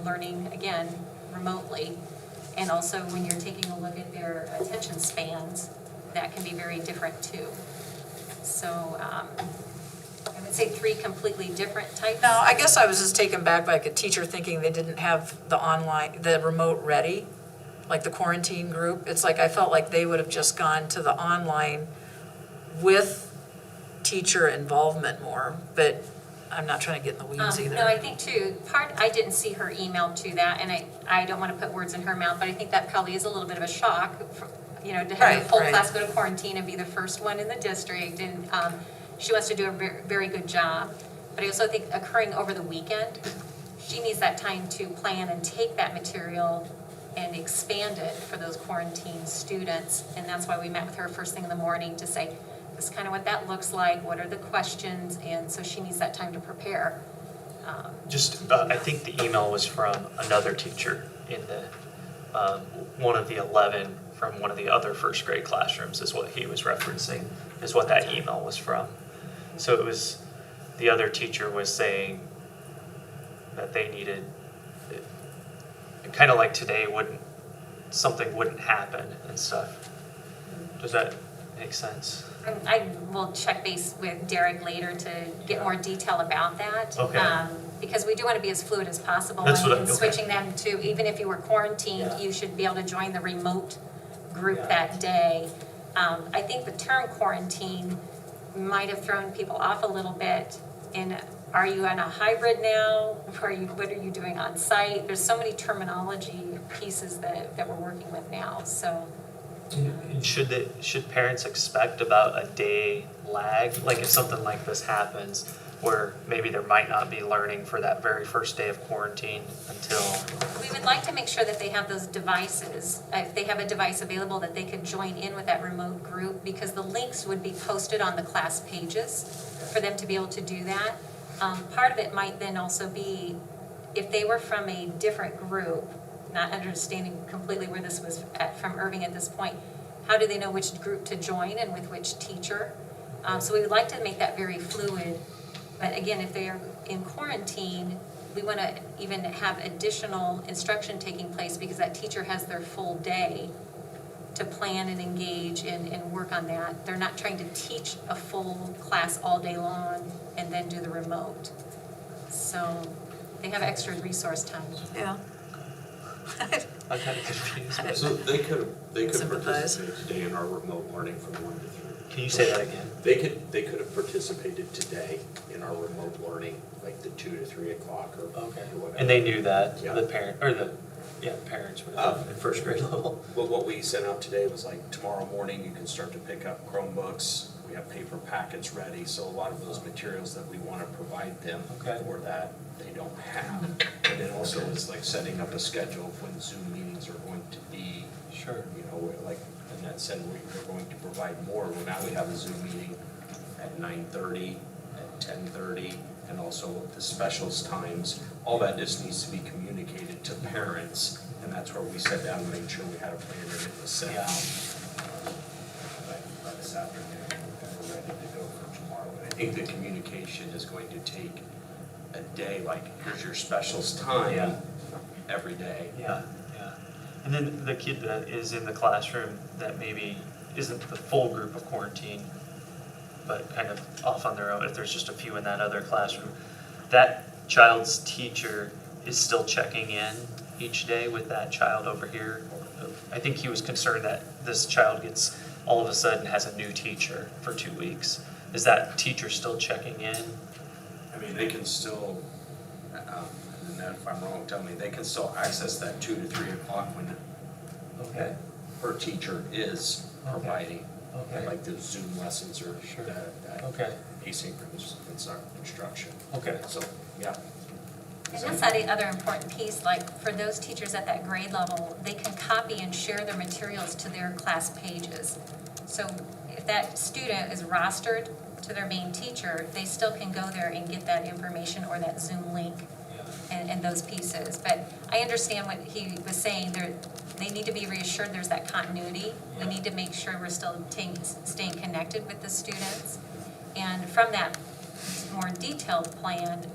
Speaker 11: learning, again, remotely. And also, when you're taking a look at their attention spans, that can be very different too. So, I would say 3 completely different types.
Speaker 2: No, I guess I was just taken back by like a teacher thinking they didn't have the remote ready, like the quarantine group. It's like I felt like they would have just gone to the online with teacher involvement more, but I'm not trying to get in the weeds either.
Speaker 11: No, I think too, I didn't see her email to that, and I don't want to put words in her mouth, but I think that probably is a little bit of a shock, to have the whole
Speaker 2: Right.
Speaker 11: class go to quarantine and be the first one in the district, and she wants to do a very, very good job. But I also think occurring over the weekend, she needs that time to plan and take that material and expand it for those quarantine students, and that's why we met with her first thing in the morning to say, this is kind of what that looks like, what are the questions, and so she needs that time to prepare.
Speaker 10: I think the email was from another teacher in the, one of the 11 from one of the other first grade classrooms is what he was referencing, is what that email was from. So it was, the other teacher was saying that they needed, kind of like today something wouldn't happen and stuff. Does that make sense?
Speaker 11: I will check base with Derek later to get more detail about that.
Speaker 10: Okay.
Speaker 11: Because we do want to be as fluid as possible.
Speaker 10: That's what
Speaker 11: and
Speaker 10: okay.
Speaker 11: switching them to, even if you were quarantined,
Speaker 10: Yeah.
Speaker 11: you should be able to join the remote group
Speaker 10: Yeah.
Speaker 11: that day. I think the term quarantine might have thrown people off a little bit. And are you in a hybrid now? What are you doing on site? There's so many terminology pieces that we're working with now, so.
Speaker 10: And should parents expect about a day lag? Like if something like this happens, where maybe there might not be learning for that very first day of quarantine until...
Speaker 11: We would like to make sure that they have those devices, if they have a device available, that they could join in with that remote group, because the links would be posted on the class pages for them to be able to do that. Part of it might then also be, if they were from a different group, not understanding completely where this was from Irving at this point, how do they know which group to join and with which teacher? So we would like to make that very fluid. But again, if they are in quarantine, we want to even have additional instruction taking place, because that teacher has their full day to plan and engage and work on that. They're not trying to teach a full class all day long and then do the remote. So they have extra resource time.
Speaker 2: Yeah.
Speaker 10: I'm kind of confused. but-
Speaker 12: So they could
Speaker 2: Sympathize.
Speaker 12: participate today in our remote learning from 1 to 3.
Speaker 10: Can you say that again?
Speaker 12: They could have participated today in our remote learning, like the 2 to 3 o'clock or whatever.
Speaker 10: And they knew that,
Speaker 12: Yeah.
Speaker 10: the parent, or the, parents would have at first grade level.
Speaker 12: But what we sent out today was like, tomorrow morning, you can start to pick up Chromebooks. We have paper packets ready, so a lot of those materials that we want to provide them
Speaker 10: Okay.
Speaker 12: for that, they don't have. And it also is like setting up a schedule of when Zoom meetings are going to be.
Speaker 10: Sure.
Speaker 12: Like Annette said, we're going to provide more. Well, now we have a Zoom meeting at 9:30, at 10:30, and also the specials times. All that just needs to be communicated to parents, and that's where we sat down and made sure we had a plan and it was set out by this afternoon, and we're ready to go for tomorrow. And I think the communication is going to take a day, like, here's your specials time
Speaker 10: Yeah.
Speaker 12: every day.
Speaker 10: Yeah. And then the kid that is in the classroom that maybe isn't the full group of quarantine, but kind of off on their own, if there's just a few in that other classroom, that child's teacher is still checking in each day with that child over here. I think he was concerned that this child gets, all of a sudden has a new teacher for 2 weeks. Is that teacher still checking in?
Speaker 12: I mean, they can still, and then if I'm wrong, tell me, they can still access that 2 to 3 o'clock when
Speaker 10: Okay.
Speaker 12: her teacher is providing,
Speaker 10: Okay.
Speaker 12: like the Zoom lessons or
Speaker 10: Sure.
Speaker 12: that
Speaker 10: Okay.
Speaker 12: asynchronous instruction.
Speaker 10: Okay.
Speaker 12: So, yeah.
Speaker 11: And that's the other important piece, like for those teachers at that grade level, they can copy and share their materials to their class pages. So if that student is rostered to their main teacher, they still can go there and get that information or that Zoom link and those pieces. But I understand what he was saying, they need to be reassured there's that continuity. We need to make sure we're still staying connected with the students. And from that more detailed plan,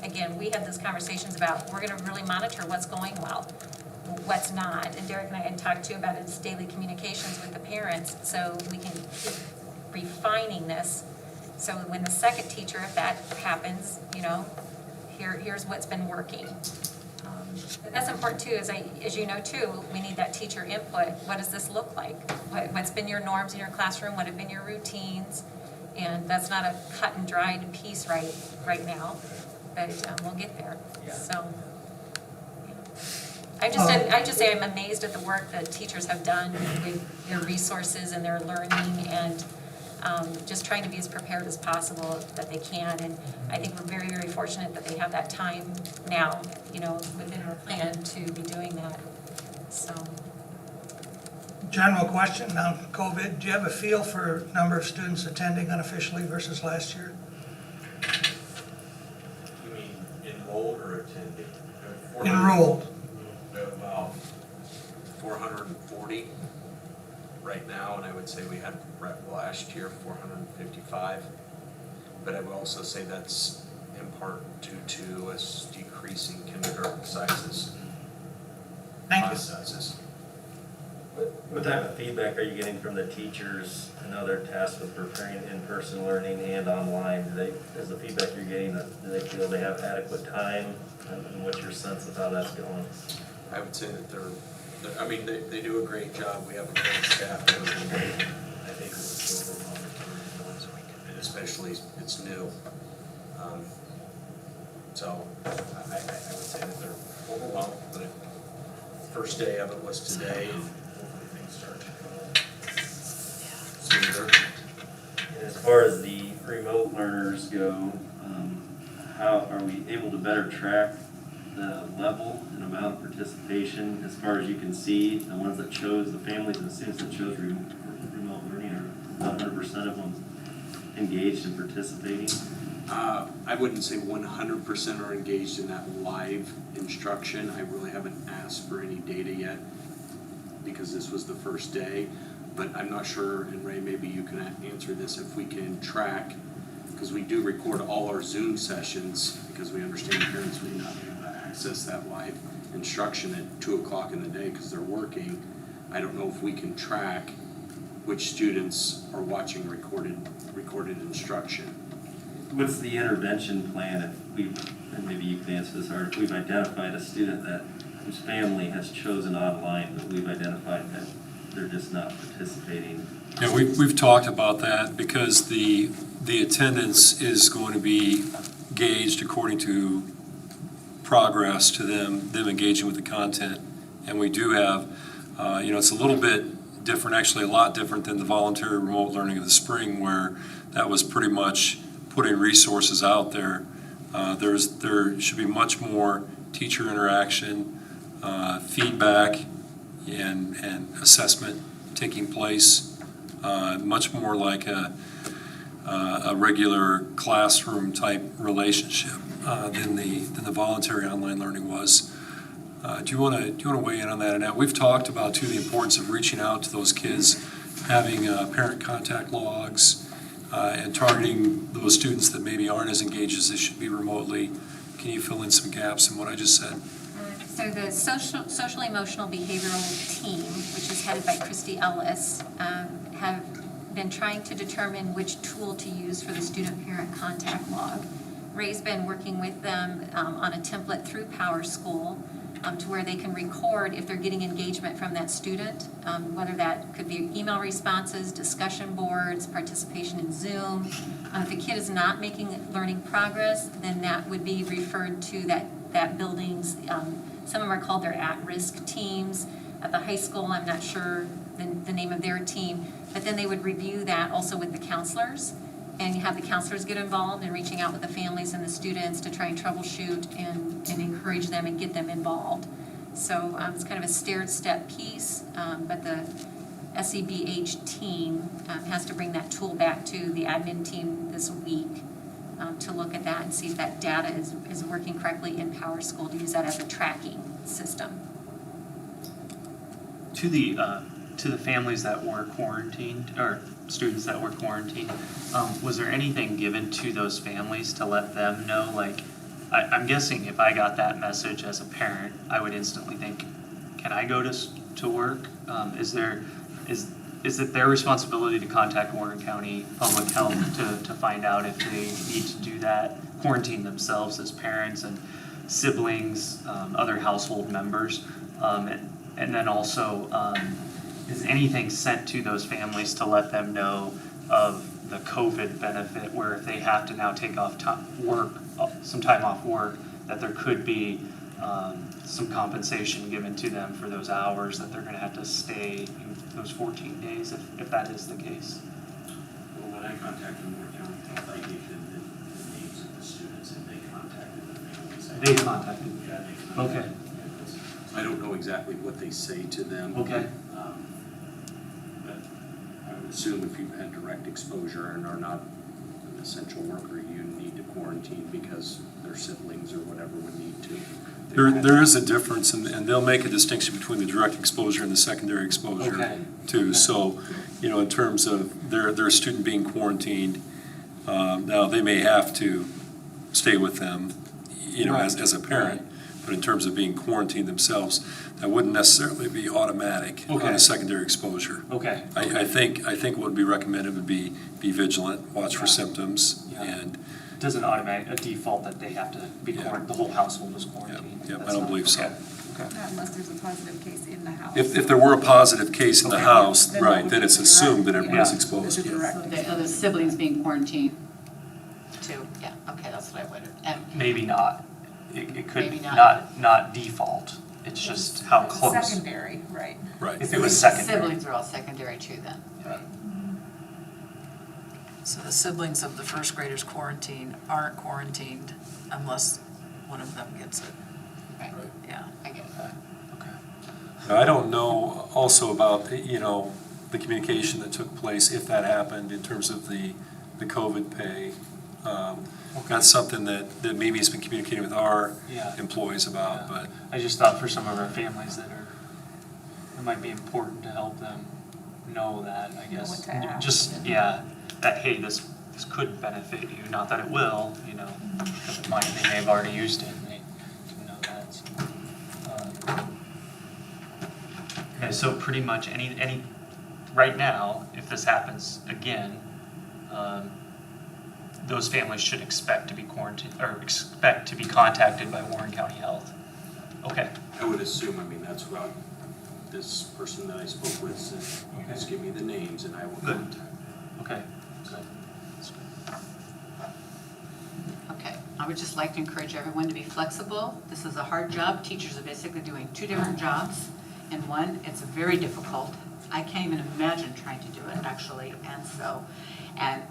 Speaker 11: again, we had those conversations about, we're gonna really monitor what's going well, what's not. And Derek and I had talked to you about his daily communications with the parents, so we can keep refining this. So when the second teacher, if that happens, you know, here's what's been working. But that's important too, as you know too, we need that teacher input. What does this look like? What's been your norms in your classroom? What have been your routines? And that's not a cut and dried piece right now, but we'll get there. So, yeah. I just say I'm amazed at the work that teachers have done with their resources and their learning, and just trying to be as prepared as possible that they can. And I think we're very, very fortunate that they have that time now, you know, within our plan to be doing that. So.
Speaker 7: General question on COVID. Do you have a feel for number of students attending unofficially versus last year?
Speaker 12: You mean enrolled or attending?
Speaker 7: Enrolled.
Speaker 12: About 440 right now, and I would say we had last year 455. But I would also say that's in part due to us decreasing kindergarten sizes.
Speaker 7: Thank you.
Speaker 12: Class sizes.
Speaker 13: What type of feedback are you getting from the teachers? I know they're tasked with preparing in-person learning and online. Is the feedback you're getting, do they feel they have adequate time? And what's your sense of how that's going?
Speaker 12: I would say that they do a great job. We have a great staff. I think it's overwhelming, and especially it's new. So I would say that they're overwhelmed. The first day of it was today, and hopefully things start to go smoother.
Speaker 13: And as far as the remote learners go, how are we able to better track the level and amount of participation as far as you can see? The ones that chose, the families and students that chose remote learning, are 100% of them engaged in participating?
Speaker 9: I wouldn't say 100% are engaged in that live instruction. I really haven't asked for any data yet because this was the first day. But I'm not sure, and Ray, maybe you can answer this, if we can track, because we do record all our Zoom sessions because we understand parents may not be able to access that live instruction at 2 o'clock in the day because they're working. I don't know if we can track which students are watching recorded instruction.
Speaker 13: What's the intervention plan and maybe you can answer this, or if we've identified a student whose family has chosen online, but we've identified that they're just not participating?
Speaker 4: Yeah, we've talked about that because the attendance is going to be gauged according to progress to them engaging with the content. And we do have, it's a little bit different, actually a lot different than the voluntary remote learning of the spring, where that was pretty much putting resources out there. There should be much more teacher interaction, feedback, and assessment taking place, much more like a regular classroom type relationship than the voluntary online learning was. Do you want to weigh in on that? And we've talked about too the importance of reaching out to those kids, having parent contact logs, and targeting those students that maybe aren't as engaged as they should be remotely. Can you fill in some gaps in what I just said?
Speaker 11: So the social emotional behavioral team, which is headed by Christy Ellis, have been trying to determine which tool to use for the student-parent contact log. Ray's been working with them on a template through PowerSchool to where they can record if they're getting engagement from that student, whether that could be email responses, discussion boards, participation in Zoom. If the kid is not making learning progress, then that would be referred to that building's, some of them are called their at-risk teams. At the high school, I'm not sure the name of their team, but then they would review that also with the counselors, and you have the counselors get involved in reaching out with the families and the students to try and troubleshoot and encourage them and get them involved. So it's kind of a stair-step piece, but the SEBH team has to bring that tool back to the admin team this week to look at that and see if that data is working correctly in PowerSchool to use that as a tracking system.
Speaker 14: To the
Speaker 8: to the families that were quarantined, or students that were quarantined, was there anything given to those families to let them know, like, I'm guessing if I got that message as a parent, I would instantly think, can I go to work? Is it their responsibility to contact Warren County Public Health to find out if they need to do that, quarantine themselves as parents and siblings, other household members? And then also, is anything sent to those families to let them know of the COVID benefit, where if they have to now take off some time off work, that there could be some compensation given to them for those hours that they're gonna have to stay in those 14 days, if that is the case?
Speaker 13: Well, when I contacted Moore County Health, I gave them the names of the students and they contacted the families.
Speaker 8: They contacted.
Speaker 13: Yeah, they contacted.
Speaker 8: Okay.
Speaker 9: I don't know exactly what they say to them.
Speaker 8: Okay.
Speaker 9: But I would assume if you've had direct exposure and are not an essential worker, you need to quarantine because their siblings or whatever would need to.
Speaker 4: There is a difference, and they'll make a distinction between the direct exposure and the secondary exposure
Speaker 8: Okay.
Speaker 4: too. So, in terms of their student being quarantined, now they may have to stay with them, as a parent, but in terms of being quarantined themselves, that wouldn't necessarily be automatic on
Speaker 8: Okay.
Speaker 4: a secondary exposure.
Speaker 8: Okay.
Speaker 4: I think what would be recommended would be vigilant, watch for
Speaker 8: Yeah.
Speaker 4: symptoms,
Speaker 8: Yeah.
Speaker 4: and
Speaker 8: Does it a default that they have to be
Speaker 4: Yeah.
Speaker 8: the whole household is quarantined?
Speaker 4: Yep, I
Speaker 8: That's
Speaker 4: don't
Speaker 8: not-
Speaker 4: believe so.
Speaker 8: okay. Okay.
Speaker 14: Not unless there's a positive case in the house.
Speaker 4: If there were a positive case in the
Speaker 8: Okay.
Speaker 4: house,
Speaker 14: Then
Speaker 4: right,
Speaker 14: that
Speaker 4: then
Speaker 14: would
Speaker 4: it's
Speaker 14: be
Speaker 4: assumed that
Speaker 14: direct.
Speaker 4: everybody's
Speaker 8: Yeah.
Speaker 4: exposed.
Speaker 14: This is
Speaker 4: Yeah.
Speaker 14: direct.
Speaker 15: So the other siblings being quarantined too, yeah, okay, that's what I wondered. And
Speaker 8: Maybe not. It could
Speaker 15: Maybe not.
Speaker 8: not default. It's just how close.
Speaker 14: Secondary, right.
Speaker 4: Right.
Speaker 8: If it was secondary.
Speaker 15: siblings are all secondary too then.
Speaker 2: So the siblings of the first graders quarantined aren't quarantined unless one of them gets it.
Speaker 15: Right,
Speaker 2: Yeah.
Speaker 15: I get it.
Speaker 4: Now, I don't know also about, the communication that took place, if that happened, in terms of the COVID pay. That's something that Mimi's been communicating with our
Speaker 8: Yeah.
Speaker 4: employees about,
Speaker 8: Yeah.
Speaker 4: but
Speaker 8: I just thought for some of our families it might be important to help them know that, I
Speaker 14: Know
Speaker 8: guess.
Speaker 14: what to ask.
Speaker 8: Just, yeah, that, hey, this could benefit you, not that it will, because they may have already used it, and they do know that. So, okay, so pretty much any, right now, if this happens again, those families should expect to be quarantined, or expect to be contacted by Warren County Health. Okay.
Speaker 9: I would assume, that's what this person that I spoke with said, you guys give me the names and I will
Speaker 8: Good.
Speaker 9: contact.
Speaker 8: Okay, good. That's good.
Speaker 15: Okay, I would just like to encourage everyone to be flexible. This is a hard job. Teachers are basically doing two different jobs in one. It's very difficult. I can't even imagine trying to do it actually, and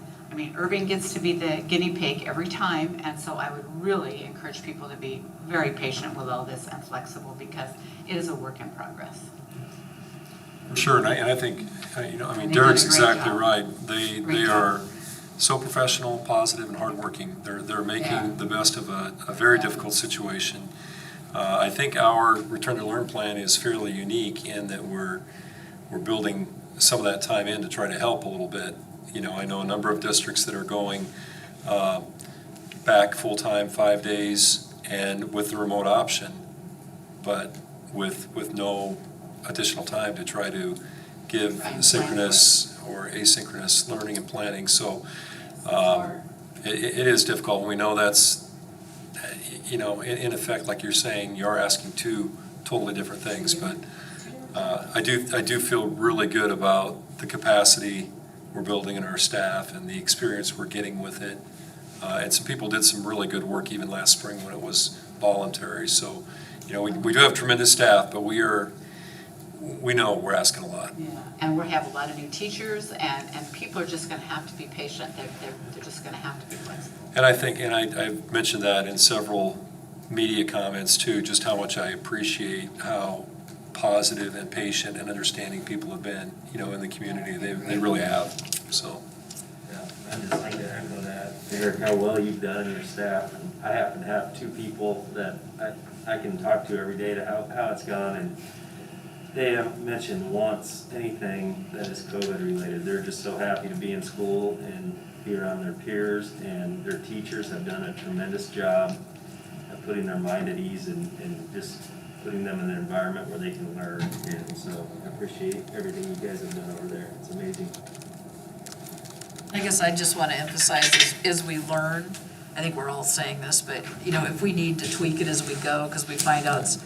Speaker 15: Irving gets to be the guinea pig every time, and so I would really encourage people to be very patient with all this and flexible because it is a work in progress.
Speaker 4: sure, and I think,
Speaker 15: they did a
Speaker 4: Derek's
Speaker 15: great
Speaker 4: exactly
Speaker 15: job.
Speaker 4: right. They
Speaker 15: Great
Speaker 4: are so professional, positive, and hardworking. They're making
Speaker 15: Yeah.
Speaker 4: the best of a very difficult situation. I think our return to learn plan is fairly unique in that we're building some of that time in to try to help a little bit. I know a number of districts that are going back full-time 5 days and with the remote option, but with no additional time to try to give
Speaker 15: Right.
Speaker 4: synchronous or asynchronous learning and planning. So it is difficult. We know that's, in effect, like you're saying, you're asking two totally different things. But I do feel really good about the capacity we're building in our staff and the experience we're getting with it. And some people did some really good work even last spring when it was voluntary. So, we do have tremendous staff, but we know we're asking a lot.
Speaker 15: Yeah, and we have a lot of new teachers, and people are just going to have to be patient. They're just going to have to be flexible.
Speaker 4: And I think, I've mentioned that in several media comments too, just how much I appreciate how positive and patient and understanding people have been, in the community. They really have, so.
Speaker 13: Yeah, I'm just like to echo that. Derek, how well you've done your staff. I happen to have two people that I can talk to every day to how it's gone, and they haven't mentioned once anything that is COVID related. They're just so happy to be in school and be around their peers, and their teachers have done a tremendous job of putting their mind at ease and just putting them in an environment where they can learn. And so I appreciate everything you guys have done over there. It's amazing.
Speaker 2: I guess I just want to emphasize as we learn, I think we're all saying this, but, you know, if we need to tweak it as we go, because we find out it's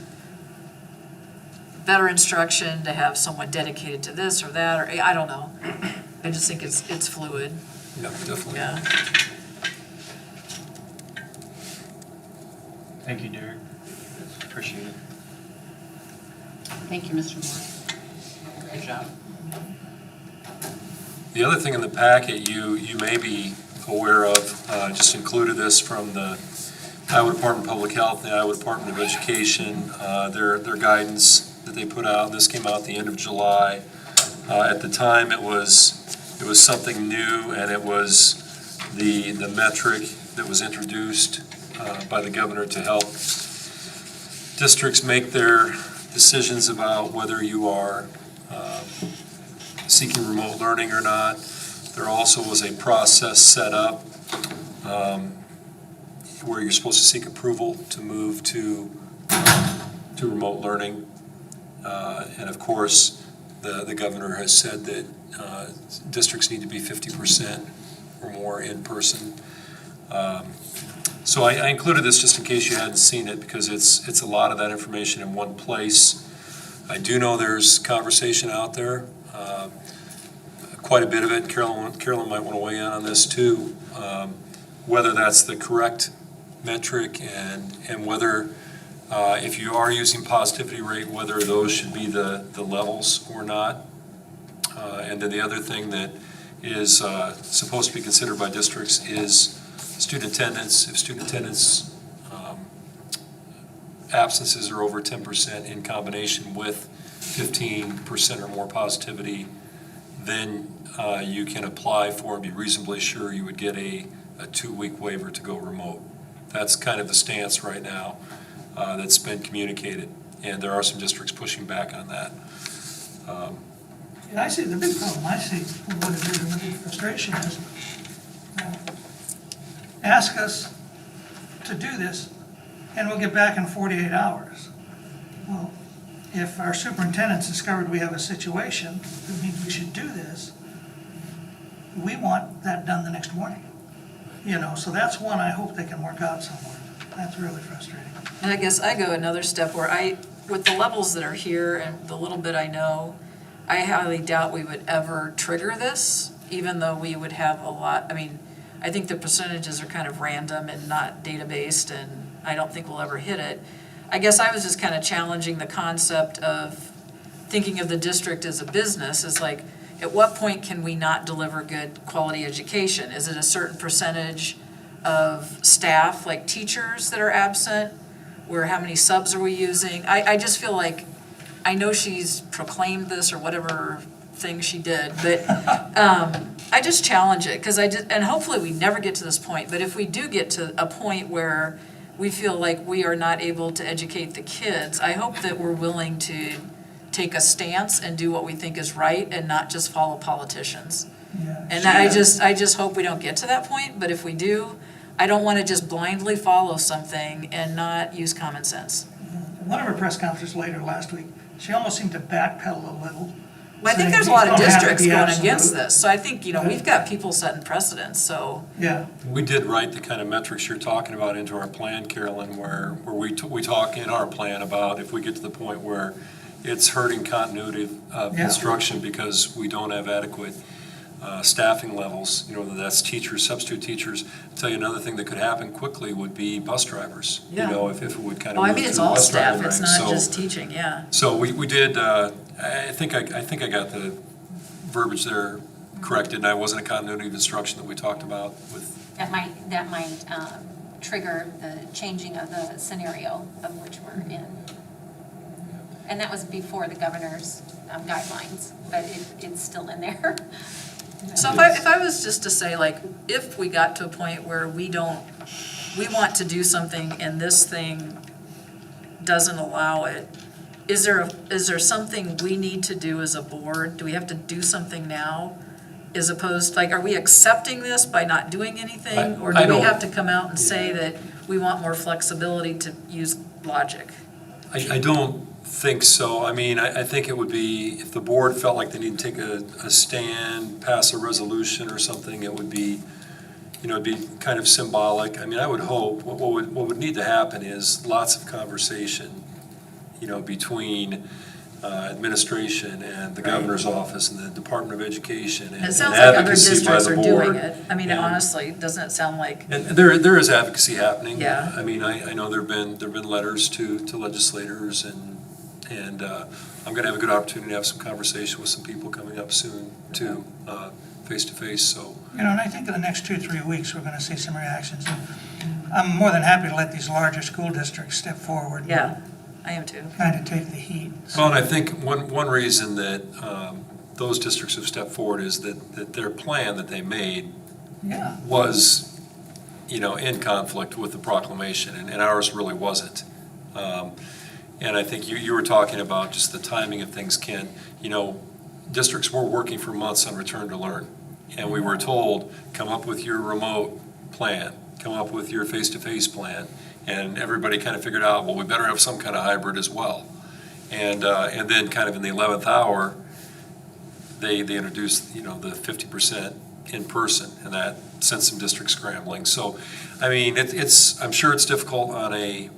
Speaker 2: better instruction to have someone dedicated to this or that, or I don't know. I just think it's fluid.
Speaker 4: Yeah, definitely.
Speaker 2: Yeah.
Speaker 1: Thank you, Derek. Appreciate it.
Speaker 15: Thank you, Mr. Moore. Great job.
Speaker 4: The other thing in the packet you may be aware of, just included this from the Iowa Department of Public Health, the Iowa Department of Education, their guidance that they put out. This came out at the end of July. At the time, it was something new, and it was the metric that was introduced by the governor to help districts make their decisions about whether you are seeking remote learning or not. There also was a process set up where you're supposed to seek approval to move to remote learning. And of course, the governor has said that districts need to be 50% or more in person. So I included this just in case you hadn't seen it, because it's a lot of that information in one place. I do know there's conversation out there, quite a bit of it. Carolyn might want to weigh in on this too, whether that's the correct metric and whether if you are using positivity rate, whether those should be the levels or not. And then the other thing that is supposed to be considered by districts is student attendance. If student attendance absences are over 10% in combination with 15% or more positivity, then you can apply for and be reasonably sure you would get a 2-week waiver to go remote. That's kind of the stance right now that's been communicated, and there are some districts pushing back on that.
Speaker 7: And I see the big problem, I see what it is, and the big frustration is, ask us to do this, and we'll get back in 48 hours. Well, if our superintendent's discovered we have a situation that means we should do this, we want that done the next morning. You know, so that's one I hope they can work out somewhere. That's really frustrating.
Speaker 2: And I guess I go another step where with the levels that are here and the little bit I know, I highly doubt we would ever trigger this, even though we would have a lot. I mean, I think the percentages are kind of random and not data-based, and I don't think we'll ever hit it. I guess I was just kind of challenging the concept of thinking of the district as a business. Is like, at what point can we not deliver good quality education? Is it a certain percentage of staff, like teachers, that are absent? Where how many subs are we using? I just feel like, I know she's proclaimed this or whatever thing she did, but I just challenge it, because and hopefully we never get to this point, but if we do get to a point where we feel like we are not able to educate the kids, I hope that we're willing to take a stance and do what we think is right and not just follow politicians.
Speaker 7: Yeah.
Speaker 2: And I just hope we don't get to that point, but if we do, I don't want to just blindly follow something and not use common sense.
Speaker 7: One of her press conferences later last week, she almost seemed to backpedal a little.
Speaker 2: Well, I think there's a lot of districts going against this, so I think, we've got people setting precedents, so.
Speaker 7: Yeah.
Speaker 4: We did write the kind of metrics you're talking about into our plan, Carolyn, where we talk in our plan about if we get to the point where it's hurting continuity of instruction because we don't have adequate staffing levels, whether that's teachers, substitute teachers. I'll tell you another thing that could happen quickly would be bus drivers.
Speaker 2: Yeah.
Speaker 4: If it would kind of
Speaker 2: Oh, I
Speaker 4: move
Speaker 2: mean,
Speaker 4: to
Speaker 2: it's
Speaker 4: the
Speaker 2: all
Speaker 4: bus
Speaker 2: staff,
Speaker 4: driving
Speaker 2: it's
Speaker 4: ranks.
Speaker 2: not
Speaker 4: So-
Speaker 2: just teaching, yeah.
Speaker 4: So we did, I think I got the verbiage there corrected, and that wasn't a continuity of instruction that we talked about with.
Speaker 11: That might trigger the changing of the scenario of which we're in. And that was before the governor's guidelines, but it's still in there.
Speaker 2: So if I was just to say, like, if we got to a point where we want to do something and this thing doesn't allow it, is there something we need to do as a board? Do we have to do something now? As opposed, like, are we accepting this by not doing anything? Or
Speaker 4: I
Speaker 2: do we
Speaker 4: don't-
Speaker 2: have to come out and say that we want more flexibility to use logic?
Speaker 4: I don't think so. I mean, I think it would be, if the board felt like they need to take a stand, pass a resolution or something, it would be, it'd be kind of symbolic. I mean, I would hope, what would need to happen is lots of conversation, between administration and the governor's office and the Department of Education and
Speaker 2: It sounds like other
Speaker 4: advocacy by
Speaker 2: districts
Speaker 4: the
Speaker 2: are
Speaker 4: board.
Speaker 2: doing it. I mean,
Speaker 4: And-
Speaker 2: honestly, doesn't it sound like,
Speaker 4: And there is advocacy happening.
Speaker 2: Yeah.
Speaker 4: I mean, I know there've been letters to legislators and I'm gonna have a good opportunity to have some conversation with some people coming up soon too, face to face, so.
Speaker 7: And I think in the next 2-3 weeks, we're gonna see some reactions. I'm more than happy to let these larger school districts step forward.
Speaker 2: yeah, I am too.
Speaker 7: Kind of take the heat.
Speaker 4: Well, and I think one reason that those districts have stepped forward is that their plan that they made
Speaker 7: Yeah.
Speaker 4: was, in conflict with the proclamation, and ours really wasn't. And I think you were talking about just the timing of things, Ken. Districts were working for months on return to learn, and we were told, come up with your remote plan, come up with your face-to-face plan, and everybody kind of figured out, well, we better have some kind of hybrid as well. And then kind of in the 11th hour, they introduced, the 50% in person, and that sent some districts scrambling. So, I mean, I'm sure it's difficult on a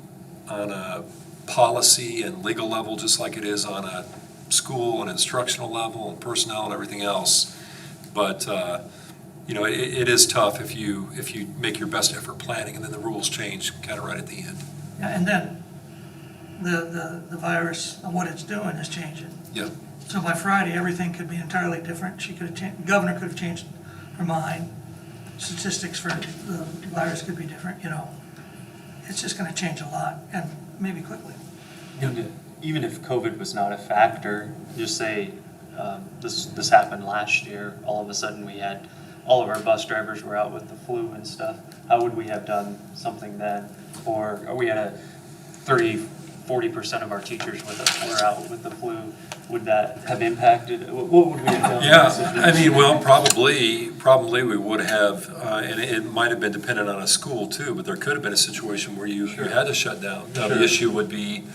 Speaker 4: policy and legal level, just like it is on a school and instructional level and personnel and everything else. But, it is tough if you make your best effort planning and then the rules change kind of right at the end.
Speaker 7: Yeah, and then the virus, what it's doing is changing.
Speaker 4: Yeah.
Speaker 7: So by Friday, everything could be entirely different. Governor could have changed her mind. Statistics for the virus could be different, It's just gonna change a lot, and maybe quickly.
Speaker 8: Even if COVID was not a factor, just say, this happened last year, all of a sudden we had, all of our bus drivers were out with the flu and stuff, how would we have done something then? Or we had 40% of our teachers with us were out with the flu, would that have impacted, what would we have done?
Speaker 4: Yeah, I mean, well, probably we would have, and it might have been dependent on a school too, but there could have been a situation where you had to shut down. Now, the issue would be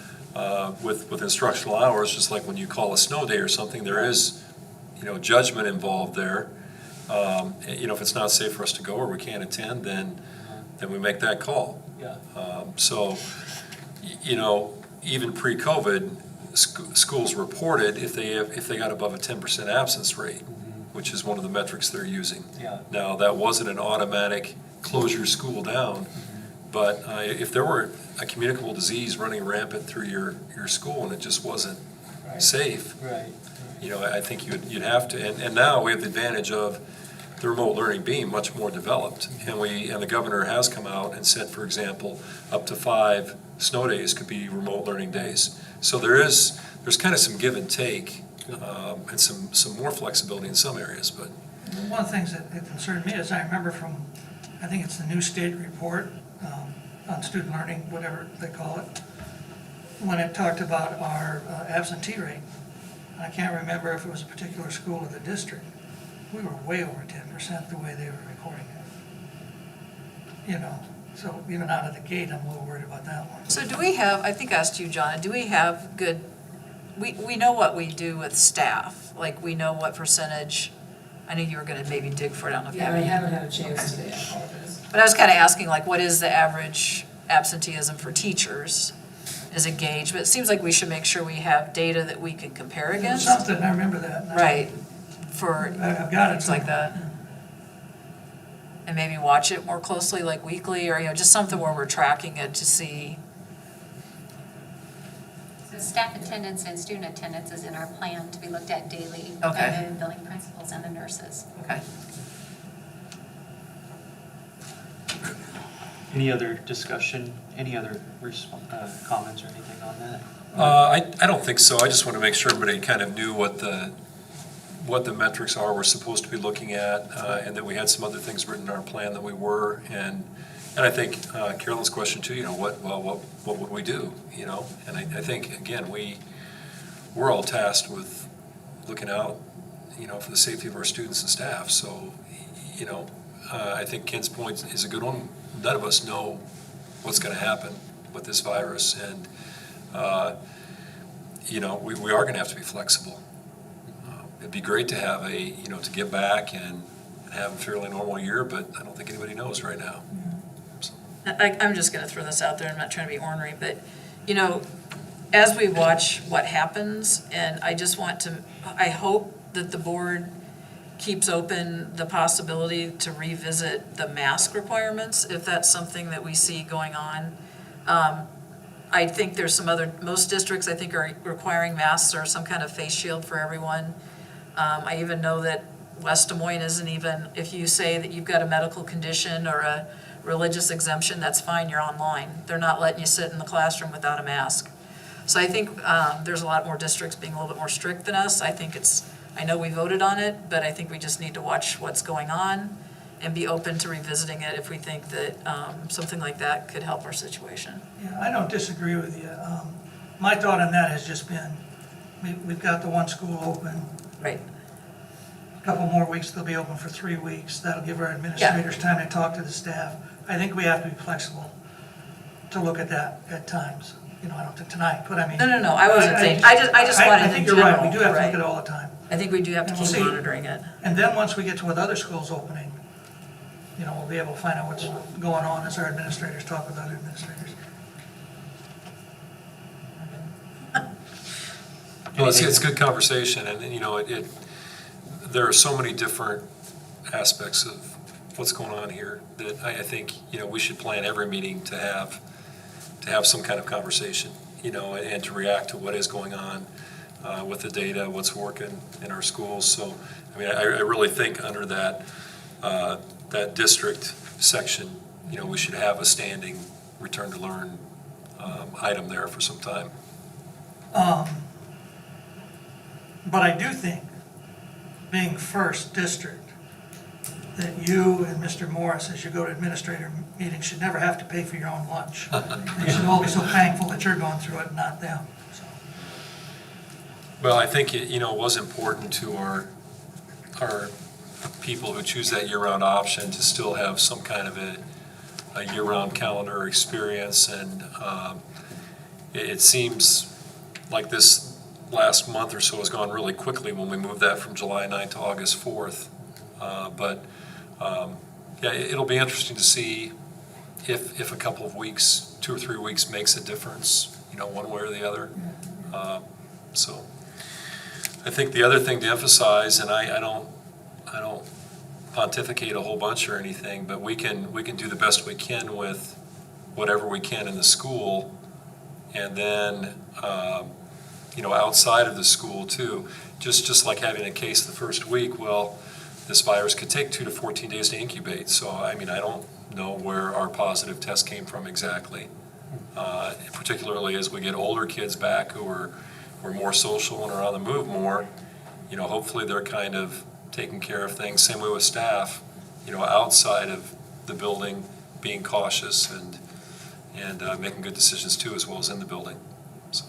Speaker 4: with instructional hours, just like when you call a snow day or something, there is, judgment involved there. If it's not safe for us to go or we can't attend, then we make that call.
Speaker 8: Yeah.
Speaker 4: So, even pre-COVID, schools reported if they got above a 10% absence rate, which is one of the metrics they're using.
Speaker 8: Yeah.
Speaker 4: Now, that wasn't an automatic close your school down, but if there were a communicable disease running rampant through your school and it just wasn't safe,
Speaker 8: Right.
Speaker 4: I think you'd have to. And now we have the advantage of the remote learning being much more developed, and the governor has come out and said, for example, up to 5 snow days could be remote learning days. So there's kind of some give and take, and some more flexibility in some areas, but.
Speaker 7: One of the things that concerned me is I remember from, I think it's the new state report on student learning, whatever they call it, when it talked about our absentee rate. I can't remember if it was a particular school or the district. We were way over 10% the way they were recording it. So even out of the gate, I'm a little worried about that one.
Speaker 2: So do we have, I think I asked you, John, do we have good, we know what we do with staff, like we know what percentage, I knew you were gonna maybe dig for it, I don't know if you
Speaker 14: Yeah,
Speaker 2: have
Speaker 14: I
Speaker 2: any.
Speaker 14: haven't had a chance today, I apologize.
Speaker 2: But I was kind of asking, like, what is the average absenteeism for teachers as a gauge? But it seems like we should make sure we have data that we can compare against.
Speaker 7: Something, I remember that.
Speaker 2: Right, for
Speaker 7: I've got it.
Speaker 2: things like that. And maybe watch it more closely, like weekly, or, just something where we're tracking it to see.
Speaker 11: So staff attendance and student attendance is in our plan to be looked at daily
Speaker 2: Okay.
Speaker 11: by the billing principals and the nurses.
Speaker 2: Okay.
Speaker 8: Any other discussion, any other comments or anything on that?
Speaker 4: I don't think so. I just want to make sure everybody kind of knew what the metrics are we're supposed to be looking at, and that we had some other things written in our plan that we were. And I think Carolyn's question too, what would we do? And I think, again, we're all tasked with looking out, for the safety of our students and staff. So, I think Ken's point is a good one. None of us know what's going to happen with this virus, and we are going to have to be flexible. It'd be great to have to get back and have a fairly normal year, but I don't think anybody knows right now. So.
Speaker 2: I'm just gonna throw this out there, I'm not trying to be ornery, but, as we watch what happens, and I hope that the board keeps open the possibility to revisit the mask requirements, if that's something that we see going on. I think there's most districts, I think, are requiring masks or some kind of face shield for everyone. I even know that West Des Moines isn't even, if you say that you've got a medical condition or a religious exemption, that's fine, you're online. They're not letting you sit in the classroom without a mask. So I think there's a lot more districts being a little bit more strict than us. I know we voted on it, but I think we just need to watch what's going on and be open to revisiting it if we think that something like that could help our situation.
Speaker 7: Yeah, I don't disagree with you. My thought on that has just been, we've got the one school open.
Speaker 2: Right.
Speaker 7: A couple more weeks, they'll be open for 3 weeks. That'll give our administrators time to talk to the staff. I think we have to be flexible to look at that at times. I don't think tonight, but I mean.
Speaker 2: No, I wasn't saying, I just wanted
Speaker 7: I
Speaker 2: in
Speaker 7: think you're right, we
Speaker 2: general,
Speaker 7: do have to
Speaker 2: right.
Speaker 7: look at it all the time.
Speaker 2: I think we do have to
Speaker 7: And we'll
Speaker 2: keep
Speaker 7: see.
Speaker 2: monitoring it.
Speaker 7: And then once we get to with other schools opening, we'll be able to find out what's going on as our administrators talk with other administrators.
Speaker 4: Well, it's good conversation, and there are so many different aspects of what's going on here that I think we should plan every meeting to have some kind of conversation, and to react to what is going on with the data, what's working in our schools. So, I really think under that district section, we should have a standing return to learn item there for some time.
Speaker 7: But I do think, being first district, that you and Mr. Morris, as you go to administrator meetings, should never have to pay for your own lunch. You should all be so thankful that you're going through it, and not them. So.
Speaker 4: Well, I think it was important to our people who choose that year-round option to still have some kind of a year-round calendar experience, and it seems like this last month or so has gone really quickly when we moved that from July 9th to August 4th. Yeah, it'll be interesting to see if a couple of weeks, 2 or 3 weeks, makes a difference, one way or the other. So I think the other thing to emphasize, and I don't pontificate a whole bunch or anything, but we can do the best we can with whatever we can in the school, and then outside of the school too. Just like having a case the first week, well, this virus could take 2 to 14 days to incubate. So I don't know where our positive test came from exactly. Particularly as we get older kids back who are more social and are on the move more, hopefully they're kind of taking care of things. Same way with staff, outside of the building, being cautious and making good decisions too, as well as in the building. So.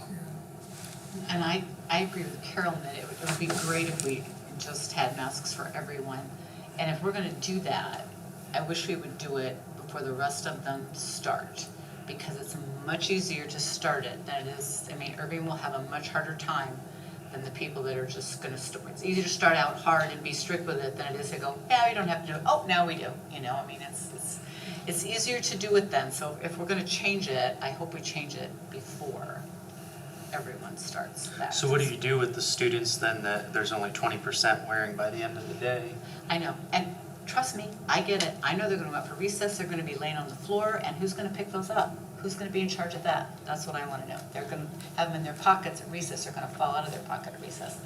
Speaker 15: And I agree with Carol that it would be great if we just had masks for everyone. And if we're gonna do that, I wish we would do it before the rest of them start, because it's much easier to start it than it is. Irving will have a much harder time than the people that are just gonna start. It's easier to start out hard and be strict with it than it is to go, yeah, we don't have to do it. Oh, now we do. It's easier to do it then. So if we're gonna change it, I hope we change it before everyone starts that.
Speaker 8: So what do you do with the students then that there's only 20% wearing by the end of the day?
Speaker 15: I know, and trust me, I get it. I know they're gonna go out for recess, they're gonna be laying on the floor, and who's gonna pick those up? Who's gonna be in charge of that? That's what I wanna know. They're gonna have them in their pockets at recess, they're gonna fall out of their pocket at recess.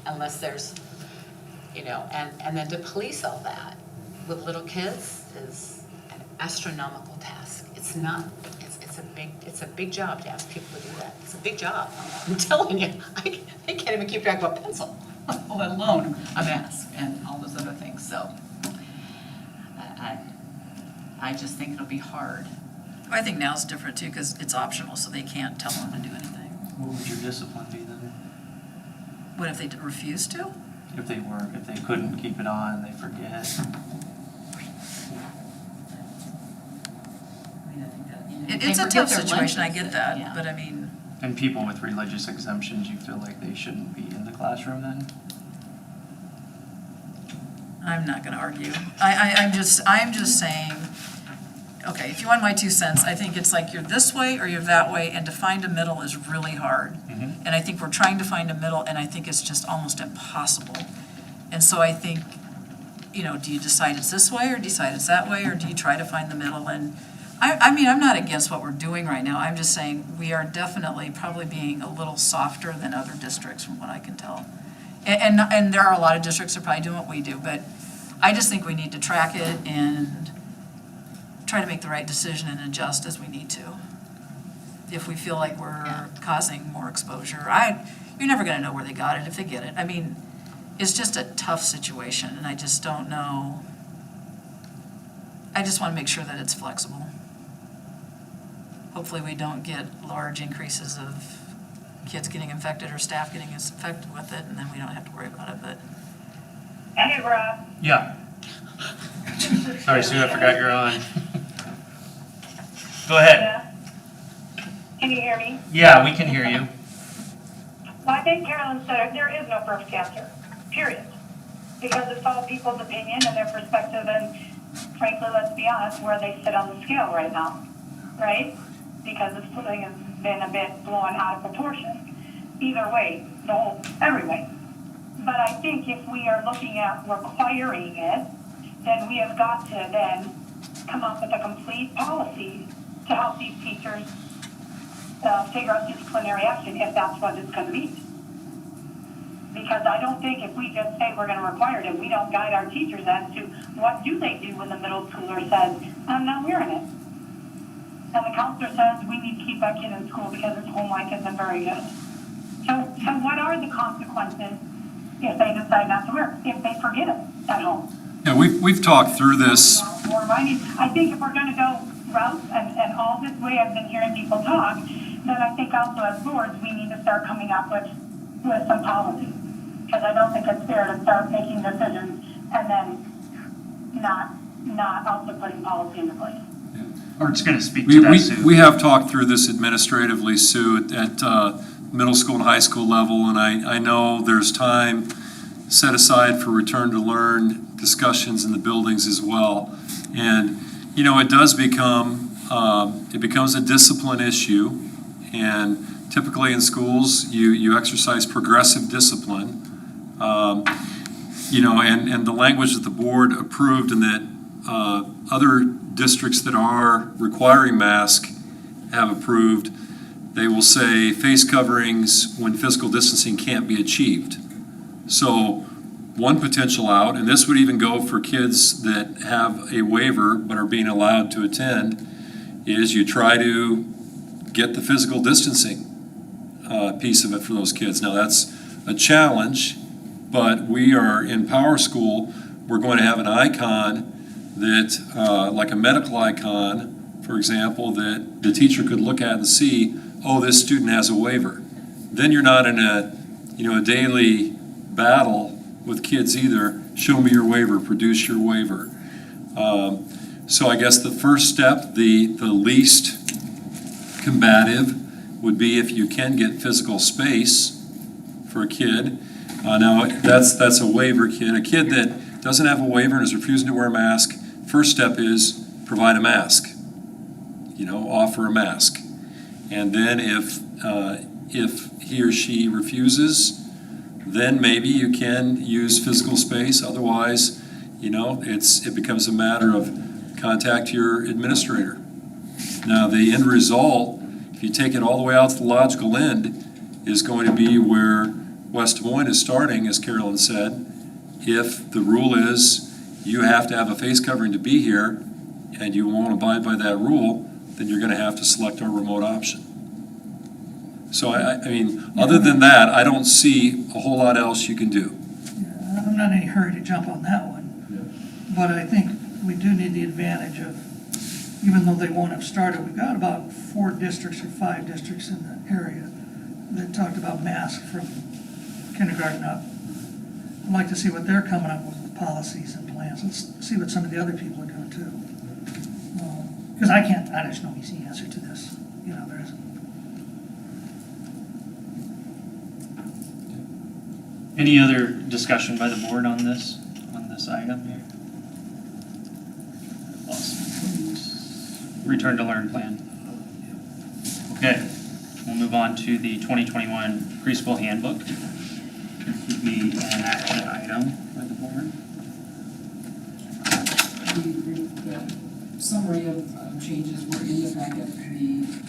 Speaker 15: Unless there's, and then to police all that with little kids is an astronomical task. It's not, it's a big job to ask people to do that. It's a big job. I'm telling you, I can't even keep track of a pencil, let alone a mask and all those other things. So I just think it'll be hard.
Speaker 2: I think now's different too, because it's optional, so they can't tell them to do anything.
Speaker 8: What would your discipline be then?
Speaker 2: What if they refuse to?
Speaker 1: If they couldn't keep it on, they forget.
Speaker 2: It's a tough situation, I get that, but I mean,
Speaker 1: And people with religious exemptions, you feel like they shouldn't be in the classroom then?
Speaker 2: I'm not gonna argue. I'm just saying, okay, if you want my 2 cents, I think it's like you're this way or you're that way, and to find a middle is really hard. And I think we're trying to find a middle, and I think it's just almost impossible. And so I think, you know, do you decide it's this way, or decide it's that way, or do you try to find the middle? And I mean, I'm not against what we're doing right now, I'm just saying we are definitely probably being a little softer than other districts from what I can tell. And there are a lot of districts that are probably doing what we do, but I just think we need to track it and try to make the right decision and adjust as we need to. If we feel like we're causing more exposure. You're never gonna know where they got it if they get it. I mean, it's just a tough situation, and I just don't know. I just wanna make sure that it's flexible. Hopefully we don't get large increases of kids getting infected or staff getting infected with it, and then we don't have to worry about it, but.
Speaker 6: Hey, Rob.
Speaker 1: Yeah. Sorry, Sue, I forgot you're on. Go ahead.
Speaker 6: Can you hear me?
Speaker 1: Yeah, we can hear you.
Speaker 6: Well, I think Carolyn said there is no perfect answer, period. Because it's all people's opinion and their perspective, and frankly, let's be honest, where they sit on the scale right now, right? Because this thing has been a bit blown out of proportion. Either way, every way. But I think if we are looking at requiring it, then we have got to then come up with a complete policy to help these teachers figure out disciplinary action if that's what it's going to be. Because I don't think if we just say we're going to require it and we don't guide our teachers as to what do they do when the middle schooler says, I'm not wearing it. And the counselor says we need to keep that kid in school because his homework isn't very good. So what are the consequences if they decide not to wear it, if they forget it at home?
Speaker 4: Yeah, we've talked through this.
Speaker 6: I think if we're going to go route and all this way I've been hearing people talk, then I think also as boards we need to start coming up with some policy. Because I don't think it's fair to start making decisions and then not also putting policy into place.
Speaker 1: Or just gonna speak to that, Sue.
Speaker 4: We have talked through this administratively, Sue, at middle school and high school level, and I know there's time set aside for return to learn discussions in the buildings as well. And, you know, it does become, it becomes a discipline issue, and typically in schools, you exercise progressive discipline. You know, and the language that the board approved and that other districts that are requiring masks have approved, they will say face coverings when physical distancing can't be achieved. So one potential out, and this would even go for kids that have a waiver but are being allowed to attend, is you try to get the physical distancing piece of it for those kids. Now that's a challenge, but we are in Power School, we're going to have an icon that, like a medical icon, for example, that the teacher could look at and see, oh, this student has a waiver. Then you're not in a daily battle with kids either. Show me your waiver, produce your waiver. So I guess the first step, the least combative, would be if you can get physical space for a kid. Now that's a waiver kid. A kid that doesn't have a waiver and is refusing to wear a mask, first step is provide a mask. You know, offer a mask. And then if he or she refuses, then maybe you can use physical space. Otherwise, you know, it becomes a matter of contact your administrator. Now, the end result, if you take it all the way out to the logical end, is going to be where West Des Moines is starting, as Carolyn said. If the rule is you have to have a face covering to be here, and you won't abide by that rule, then you're going to have to select our remote option. So, I mean, other than that, I don't see a whole lot else you can do.
Speaker 7: Yeah, I'm not in any hurry to jump on that one. But I think we do need the advantage of, even though they won't have started, we've got about 4 districts or 5 districts in the area that talked about masks from kindergarten up. I'd like to see what they're coming up with policies and plans. Let's see what some of the other people are doing too. Because I just no easy answer to this. There isn't.
Speaker 8: Any other discussion by the board on this item here? Awesome. Return to learn plan. Okay, we'll move on to the 2021 preschool handbook. This would be an action item by the board.
Speaker 14: The summary of changes were in the packet,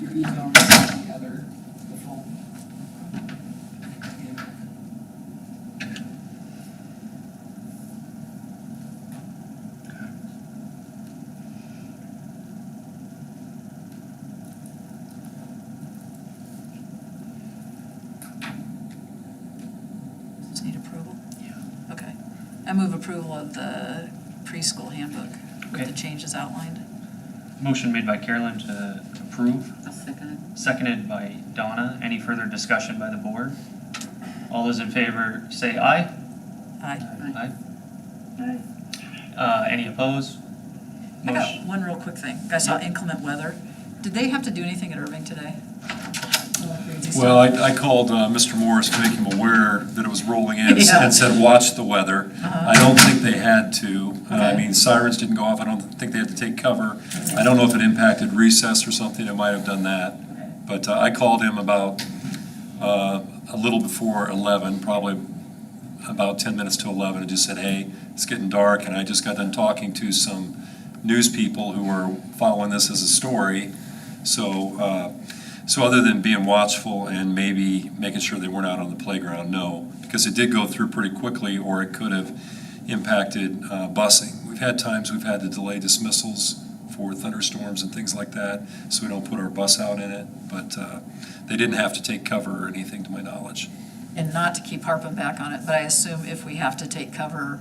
Speaker 14: your email was together, the full.
Speaker 2: Does it need approval? Yeah. Okay. I move approval of the preschool handbook with
Speaker 8: Okay.
Speaker 2: the changes outlined.
Speaker 8: Motion made by Carolyn to approve,
Speaker 15: I'll second it.
Speaker 8: seconded by Donna. Any further discussion by the board? All those in favor say aye.
Speaker 2: Aye.
Speaker 8: Any opposed?
Speaker 2: I got
Speaker 8: Motion.
Speaker 2: one real quick thing. I saw inclement weather. Did they have to do anything at Irving today?
Speaker 4: Well, I called Mr. Morris to make him aware that it was rolling in
Speaker 2: Yeah.
Speaker 4: and said, watch the weather. I don't think they had to. I
Speaker 2: Okay.
Speaker 4: mean, sirens didn't go off. I don't think they had to take cover. I don't know if it impacted recess or something. It might have done that. But I called him about a little before 11, probably about 10 minutes to 11, and just said, hey, it's getting dark. And I just got done talking to some news people who were following this as a story. So other than being watchful and maybe making sure they weren't out on the playground, no, because it did go through pretty quickly, or it could have impacted busing. We've had times we've had to delay dismissals for thunderstorms and things like that, so we don't put our bus out in it, but they didn't have to take cover or anything to my knowledge.
Speaker 2: And not to keep harping back on it, but I assume if we have to take cover,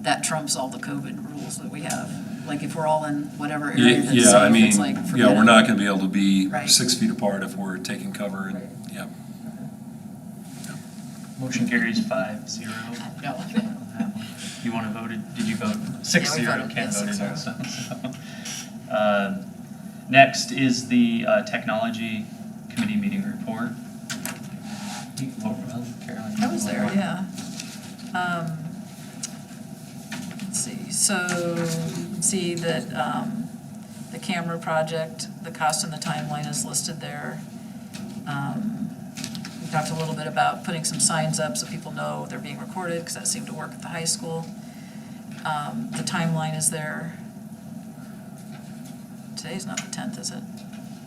Speaker 2: that trumps all the COVID rules that we have. Like if we're all in whatever area that's
Speaker 4: Yeah, I
Speaker 2: safe,
Speaker 4: mean,
Speaker 2: it's like, forget
Speaker 4: yeah, we're
Speaker 2: it.
Speaker 4: not gonna be able to be
Speaker 2: Right.
Speaker 4: 6 feet apart if we're taking cover, and, yeah.
Speaker 8: Motion carries 5-0.
Speaker 2: No.
Speaker 8: You want to vote it? Did you vote? 6-0,
Speaker 2: voted,
Speaker 8: Ken
Speaker 2: yeah,
Speaker 8: voted
Speaker 2: 6-0.
Speaker 8: also. So. Next is the Technology Committee meeting report. Carolyn.
Speaker 2: I was there, yeah. Let's see, so you can see that the camera project, the cost and the timeline is listed there. We talked a little bit about putting some signs up so people know they're being recorded, because that seemed to work at the high school. The timeline is there. Today's not the 10th, is it?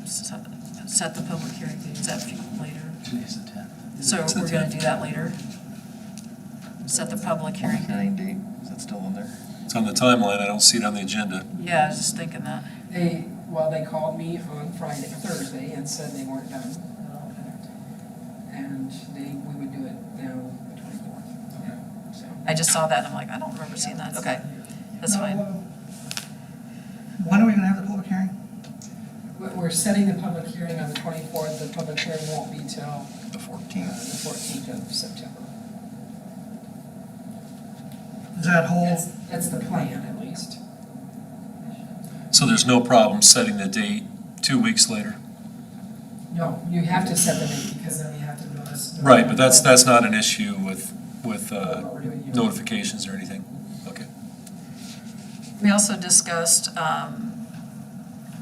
Speaker 2: Set the public hearing, is that later?
Speaker 8: Today's the 10th.
Speaker 2: So we're gonna do that later? Set the public hearing date?
Speaker 16: date, is that still on there?
Speaker 4: It's on the timeline, I don't see it on the agenda.
Speaker 2: Yeah, I was just thinking that.
Speaker 14: They called me on Thursday and said they weren't done. And we would do it now, the 24th. So.
Speaker 2: I just saw that and I'm like, I don't remember seeing that. Okay, that's fine.
Speaker 7: When are we gonna have the public hearing?
Speaker 14: We're setting the public hearing on the 24th. The public hearing won't be till
Speaker 16: The
Speaker 14: the
Speaker 16: 14th.
Speaker 14: 14th of September.
Speaker 7: Is that whole,
Speaker 14: That's the plan, at least.
Speaker 4: So there's no problem setting the date 2 weeks later?
Speaker 14: No, you have to set the date because then we have to notice.
Speaker 4: Right, but that's not an issue with
Speaker 14: What we're doing here.
Speaker 4: notifications or anything? Okay.
Speaker 2: We also discussed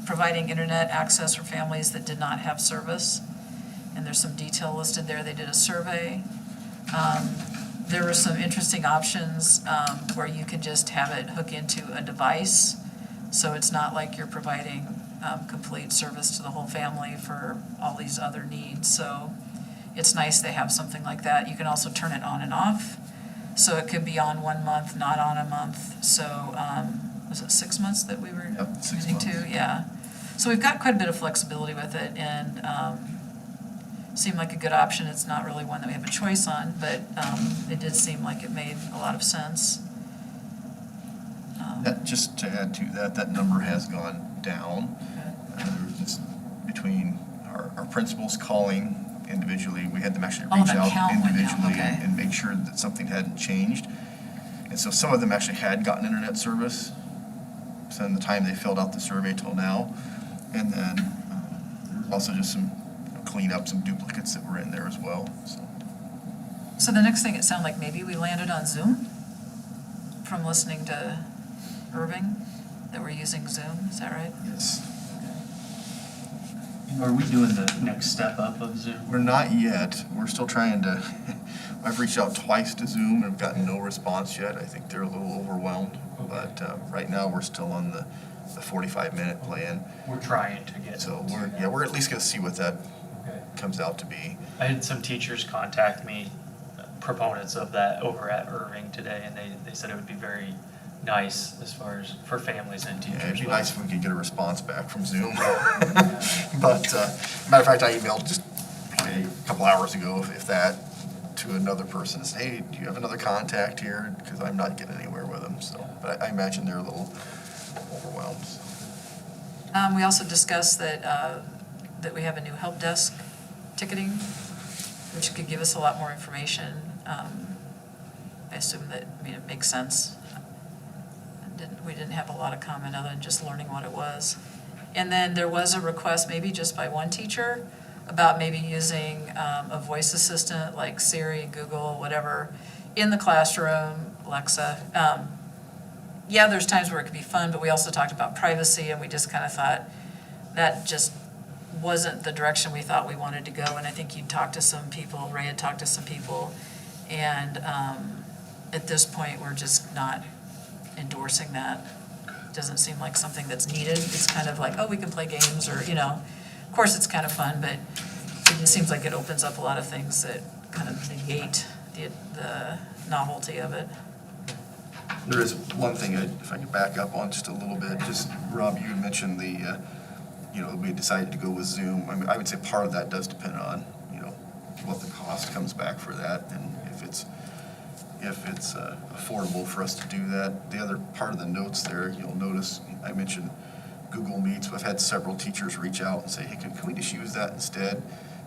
Speaker 2: providing internet access for families that did not have service. And there's some detail listed there. They did a survey. There were some interesting options where you can just have it hook into a device. So it's not like you're providing complete service to the whole family for all these other needs. So it's nice they have something like that. You can also turn it on and off. So it could be on 1 month, not on a month. So was it 6 months that we were
Speaker 16: Yep, 6
Speaker 2: using
Speaker 16: months.
Speaker 2: too? Yeah. So we've got quite a bit of flexibility with it, and seemed like a good option. It's not really one that we have a choice on, but it did seem like it made a lot of sense.
Speaker 16: Just to add to that, that number has gone down. It's between our principals calling individually. We had them actually
Speaker 2: Oh,
Speaker 16: reach
Speaker 2: the
Speaker 16: out
Speaker 2: count went down,
Speaker 16: individually
Speaker 2: okay.
Speaker 16: and make sure that something hadn't changed. And so some of them actually had gotten internet service from the time they filled out the survey till now. And then also just some clean up some duplicates that were in there as well.
Speaker 2: So the next thing, it sounded like maybe we landed on Zoom from listening to Irving, that we're using Zoom, is that right?
Speaker 16: Yes.
Speaker 1: Are we doing the next step up of Zoom?
Speaker 16: We're not yet. We're still trying to, I've reached out twice to Zoom and have gotten no response yet. I think they're a little overwhelmed. But right now, we're still on the 45-minute plan.
Speaker 1: We're trying to get.
Speaker 16: So we're at least gonna see what that comes out to be.
Speaker 1: I had some teachers contact me, proponents of that over at Irving today, and they said it would be very nice as far as for families and teachers.
Speaker 16: Yeah, it'd be nice if we could get a response back from Zoom. But, matter of fact, I emailed just probably a couple hours ago, if that, to another person, say, hey, do you have another contact here? Because I'm not getting anywhere with them, so, but I imagine they're a little overwhelmed.
Speaker 2: We also discussed that we have a new help desk ticketing, which could give us a lot more information. I assume that, it makes sense. We didn't have a lot of comment other than just learning what it was. And then there was a request, maybe just by one teacher, about maybe using a voice assistant like Siri, Google, whatever, in the classroom, Alexa. Yeah, there's times where it could be fun, but we also talked about privacy, and we just kind of thought that just wasn't the direction we thought we wanted to go. And I think you'd talked to some people, Ray had talked to some people, and at this point, we're just not endorsing that. Doesn't seem like something that's needed. It's kind of like, oh, we can play games, or, of course it's kind of fun, but it just seems like it opens up a lot of things that kind of negate the novelty of it.
Speaker 16: There is one thing, if I could back up on just a little bit, just, Rob, you had mentioned we decided to go with Zoom. I mean, I would say part of that does depend on, what the cost comes back for that, and if it's affordable for us to do that. The other part of the notes there, you'll notice, I mentioned Google Meets. We've had several teachers reach out and say, hey, can we just use that instead?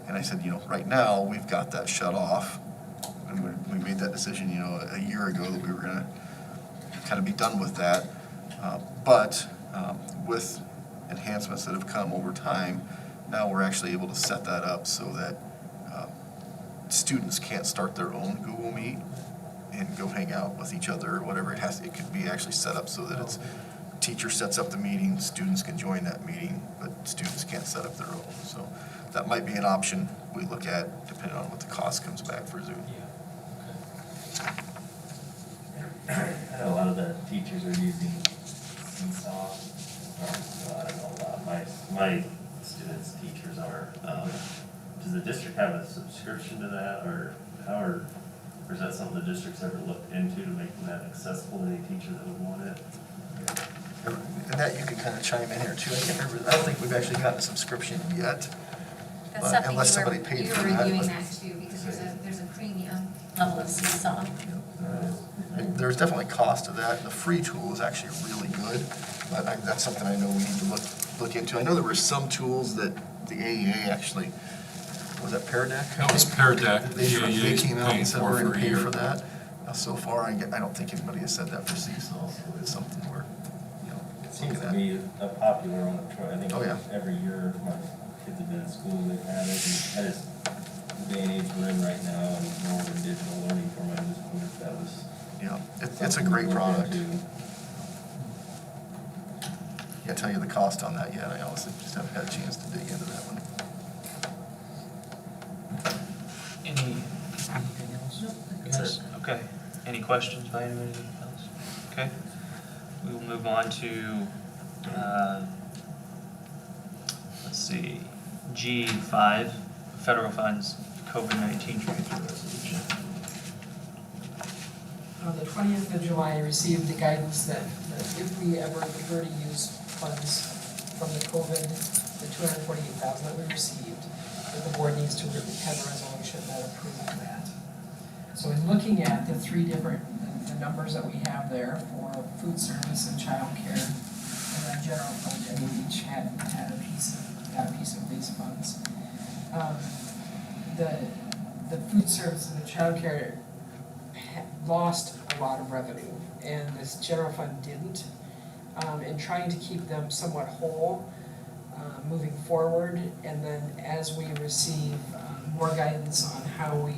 Speaker 16: And I said, right now, we've got that shut off. And we made that decision, a year ago that we were gonna kind of be done with that. But with enhancements that have come over time, now we're actually able to set that up so that students can't start their own Google Meet and go hang out with each other or whatever. It could be actually set up so that it's teacher sets up the meeting, students can join that meeting, but students can't set up their own. So that might be an option we look at depending on what the cost comes back for Zoom.
Speaker 13: I know a lot of the teachers are using Seesaw. I don't know a lot. My students' teachers are. Does the district have a subscription to that, or is that something the district's ever looked into to make that accessible to any teacher that would want it?
Speaker 16: And that you can kind of chime in here too. I can't remember, I don't think we've actually gotten a subscription yet.
Speaker 11: That's something
Speaker 16: Unless
Speaker 11: you
Speaker 16: somebody
Speaker 11: were,
Speaker 16: paid
Speaker 11: you
Speaker 16: for
Speaker 11: were
Speaker 16: that.
Speaker 11: reviewing that too, because there's a premium level of Seesaw.
Speaker 16: There's definitely cost to that. The free tool is actually really good, but that's something I know we need to look into. I know there were some tools that the AEA actually, was that Pear Deck?
Speaker 4: That was Pear Deck.
Speaker 16: They came out and said we're going to pay
Speaker 4: a
Speaker 16: for that. So far, I don't think anybody has said that for Seesaw, so it's something we're,
Speaker 13: It seems to be a popular one. I think
Speaker 16: Oh, yeah.
Speaker 13: every year my kids have been in school, they've had it. And I just, the day and age we're in right now, and more of a digital learning format, I just wondered if that was.
Speaker 16: It's a great product.
Speaker 13: To
Speaker 16: Can't tell you the cost on that yet. I honestly just haven't had a chance to dig into that one.
Speaker 1: Anything else? Yes. Okay. Any questions by anybody else? Okay. We will move on to, let's see, G5, federal funds COVID-19 transfer resolution.
Speaker 14: On the 20th of July, I received the guidance that if we ever prefer to use funds from the COVID, the $248,000 that we received, that the board needs to have a resolution that approves that. So in looking at the three different, the numbers that we have there for food service and childcare, and then general fund, and we each had a piece of these funds. the food service and the childcare lost a lot of revenue, and this general fund didn't. In trying to keep them somewhat whole, moving forward, and then as we receive more guidance on how we,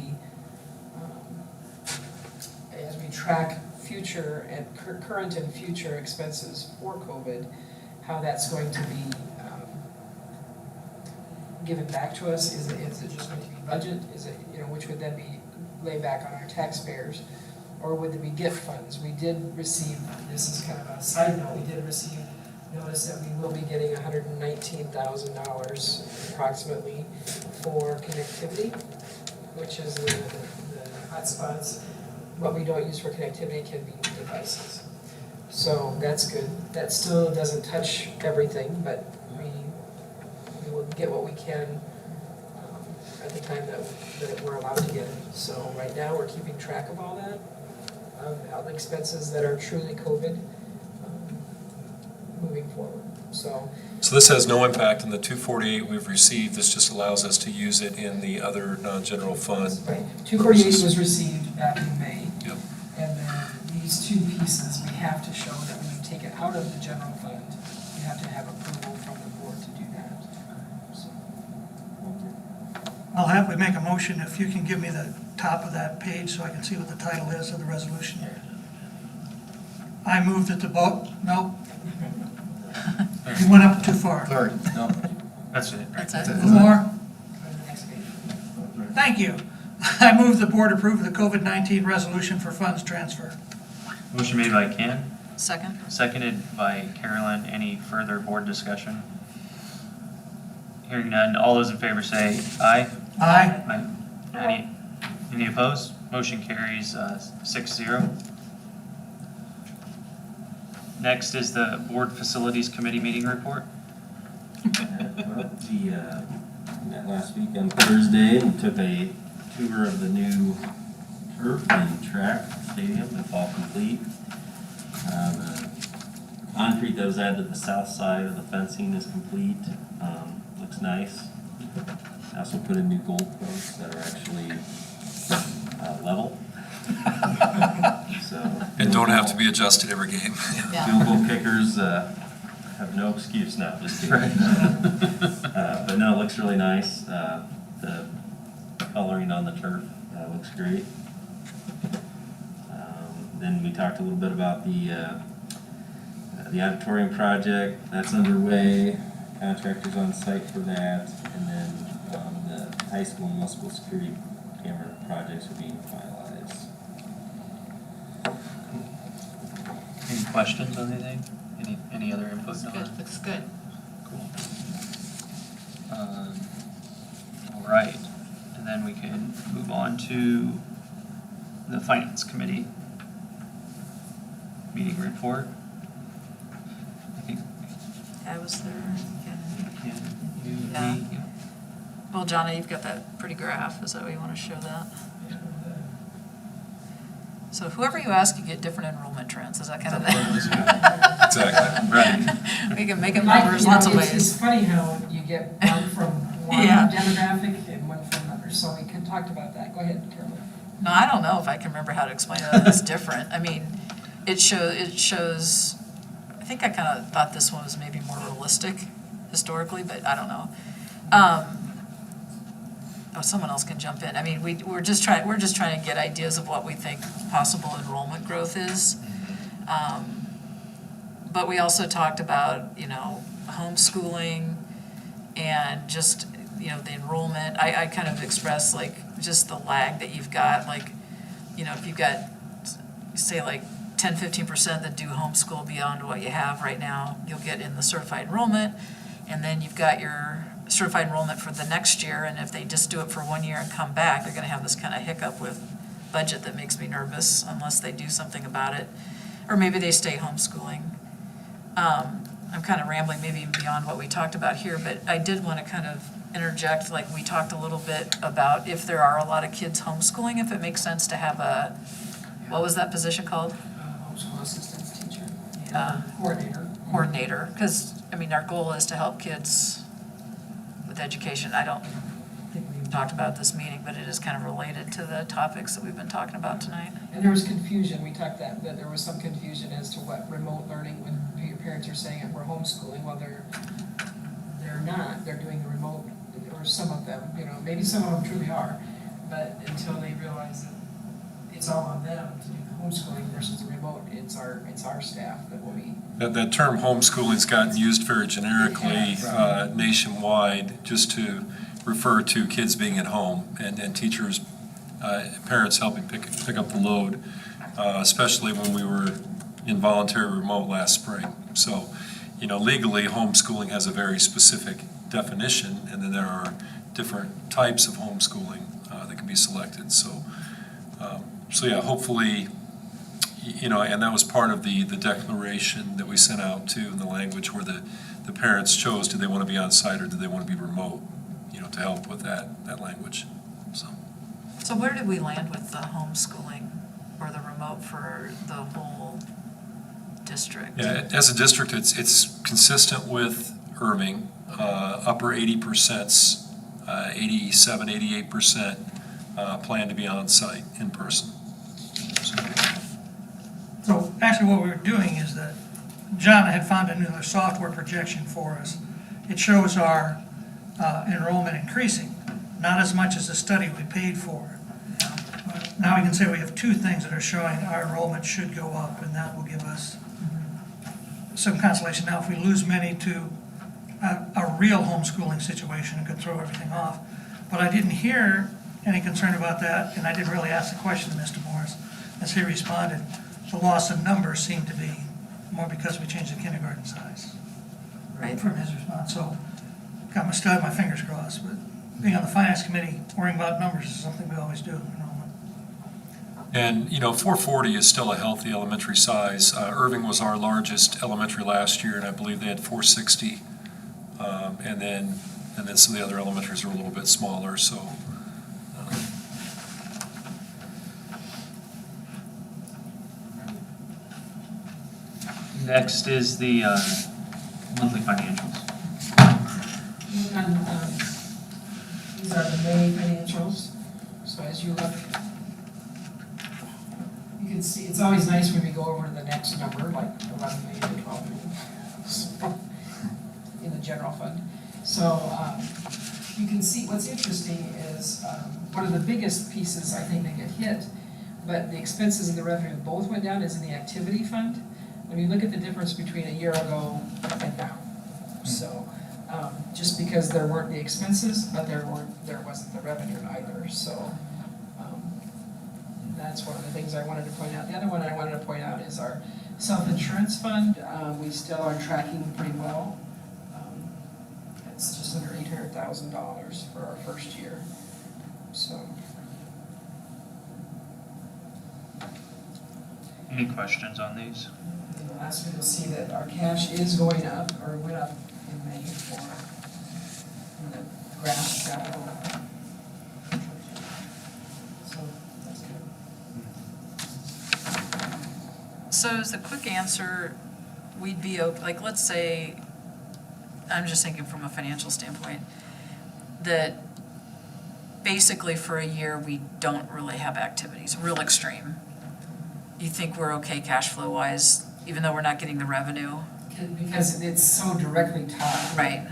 Speaker 14: as we track future and current and future expenses for COVID, how that's going to be given back to us. Is it just going to be budget? Is it, which would then be laid back on our taxpayers? Or would there be gift funds? We did receive, this is kind of a side note, we did receive notice that we will be getting $119,000 approximately for connectivity, which is the hotspots. What we don't use for connectivity can be devices. So that's good. That still doesn't touch everything, but we will get what we can at the time that we're allowed to get it. So right now, we're keeping track of all that, of expenses that are truly COVID, moving forward. So
Speaker 4: this has no impact on the 248 we've received. This just allows us to use it in the other non-general fund.
Speaker 14: right, 248 was received back in May.
Speaker 4: Yep.
Speaker 14: And then these two pieces, we have to show that when you take it out of the general fund, you have to have approval from the board to do that. So,
Speaker 7: I'll happily make a motion if you can give me the top of that page so I can see what the title is of the resolution. I move that the vote, no. You went up too far.
Speaker 16: Sorry, no.
Speaker 8: That's it.
Speaker 2: That's it.
Speaker 7: More?
Speaker 14: go to the next page.
Speaker 7: Thank you. I move the board approve the COVID-19 resolution for funds transfer.
Speaker 8: Motion made by Ken,
Speaker 2: Second?
Speaker 8: seconded by Carolyn. Any further board discussion? Hearing none, all those in favor say aye.
Speaker 7: Aye.
Speaker 8: Aye. Any opposed? Motion carries 6-0. Next is the Board Facilities Committee meeting report.
Speaker 13: We met last week on Thursday and took a tour of the new turf and track stadium. It's all complete. The concrete that was added to the south side of the fencing is complete. Looks nice. I also put in new goalposts that are actually level.
Speaker 4: And don't have to be adjusted every game.
Speaker 13: Field goal kickers have no excuse now, just kidding. But no, it looks really nice. The coloring on the turf looks great. Then we talked a little bit about the auditorium project. That's underway. Contractors on site for that. And then the high school and middle school security camera projects are being finalized.
Speaker 8: Any questions on anything? Any other input?
Speaker 2: Looks good, looks good.
Speaker 8: Cool. All right, and then we can move on to the Finance Committee meeting report. I think,
Speaker 2: I was there.
Speaker 8: Ken, you,
Speaker 2: Yeah.
Speaker 8: me, yeah.
Speaker 2: Well, Johnny, you've got that pretty graph. Is that what you want to show that? So whoever you ask, you get different enrollment trends. Is that kind of the?
Speaker 4: Exactly.
Speaker 8: Right.
Speaker 2: We can make them numbers lots of ways.
Speaker 14: It's funny how you get one from one
Speaker 2: Yeah.
Speaker 14: demographic and one from another, so we can talk about that. Go ahead, Carolyn.
Speaker 2: No, I don't know if I can remember how to explain it. It's different. I mean, it shows, I think I kind of thought this one was maybe more realistic historically, but I don't know. Someone else can jump in. I mean, we're just trying to get ideas of what we think possible enrollment growth is. But we also talked about, homeschooling and just, the enrollment. I kind of expressed like just the lag that you've got, like, if you've got, say like 10-15% that do homeschool beyond what you have right now, you'll get in the certified enrollment, and then you've got your certified enrollment for the next year, and if they just do it for 1 year and come back, they're gonna have this kind of hiccup with budget that makes me nervous unless they do something about it. Or maybe they stay homeschooling. I'm kind of rambling maybe beyond what we talked about here, but I did want to kind of interject, like we talked a little bit about if there are a lot of kids homeschooling, if it makes sense to have a, what was that position called?
Speaker 14: Homeschool assistant teacher.
Speaker 2: Coordinator, because, I mean, our goal is to help kids with education. I don't, we've talked about at this meeting, but it is kind of related to the topics that we've been talking about tonight.
Speaker 14: And there was confusion, we talked that there was some confusion as to what remote learning, when your parents are saying it, we're homeschooling, well, they're not, they're doing the remote, or some of them, maybe some of them truly are, but until they realize that it's all on them to do the homeschooling versus the remote, it's our staff that will be.
Speaker 4: That term homeschooling's gotten used very generically nationwide, just to refer to kids being at home and teachers, parents helping pick up the load, especially when we were in voluntary remote last spring. So, legally, homeschooling has a very specific definition, and then there are different types of homeschooling that can be selected. So yeah, hopefully, and that was part of the declaration that we sent out too, in the language where the parents chose, do they want to be on site or do they want to be remote, to help with that language.
Speaker 2: So where did we land with the homeschooling or the remote for the whole district?
Speaker 4: Yeah, as a district, it's consistent with Irving, upper 80%, 87, 88% plan to be on site in person.
Speaker 7: So actually what we were doing is that John had found another software projection for us. It shows our enrollment increasing, not as much as the study we paid for. But now we can say we have two things that are showing our enrollment should go up, and that will give us some consolation. Now, if we lose many to a real homeschooling situation, it could throw everything off. But I didn't hear any concern about that, and I didn't really ask the question to Mr. Morris. As he responded, the loss of numbers seemed to be more because we changed the kindergarten size.
Speaker 2: Right.
Speaker 7: From his response. So, still have my fingers crossed, but being on the finance committee, worrying about numbers is something we always do.
Speaker 4: And, 440 is still a healthy elementary size. Irving was our largest elementary last year, and I believe they had 460. And then some of the other elementaries are a little bit smaller, so.
Speaker 8: Next is the monthly financials.
Speaker 14: And, these are the May financials, so as you look, you can see, it's always nice when we go over to the next number, like 11 million to 12 million in the general fund. So you can see what's interesting is one of the biggest pieces I think that get hit, but the expenses and the revenue both went down, is in the activity fund. When you look at the difference between a year ago and now. So just because there weren't the expenses, but there wasn't the revenue either. So that's one of the things I wanted to point out. The other one I wanted to point out is our self-insurance fund. We still are tracking pretty well. It's just under $800,000 for our first year. So.
Speaker 8: Any questions on these?
Speaker 14: And the last one, you'll see that our cash is going up, or went up in May for the graph capital. So that's good.
Speaker 2: So as the quick answer, we'd be, like, let's say, I'm just thinking from a financial standpoint, that basically for a year, we don't really have activities, real extreme. You think we're okay cash flow wise, even though we're not getting the revenue?
Speaker 14: Because it's so directly tied.
Speaker 2: Right.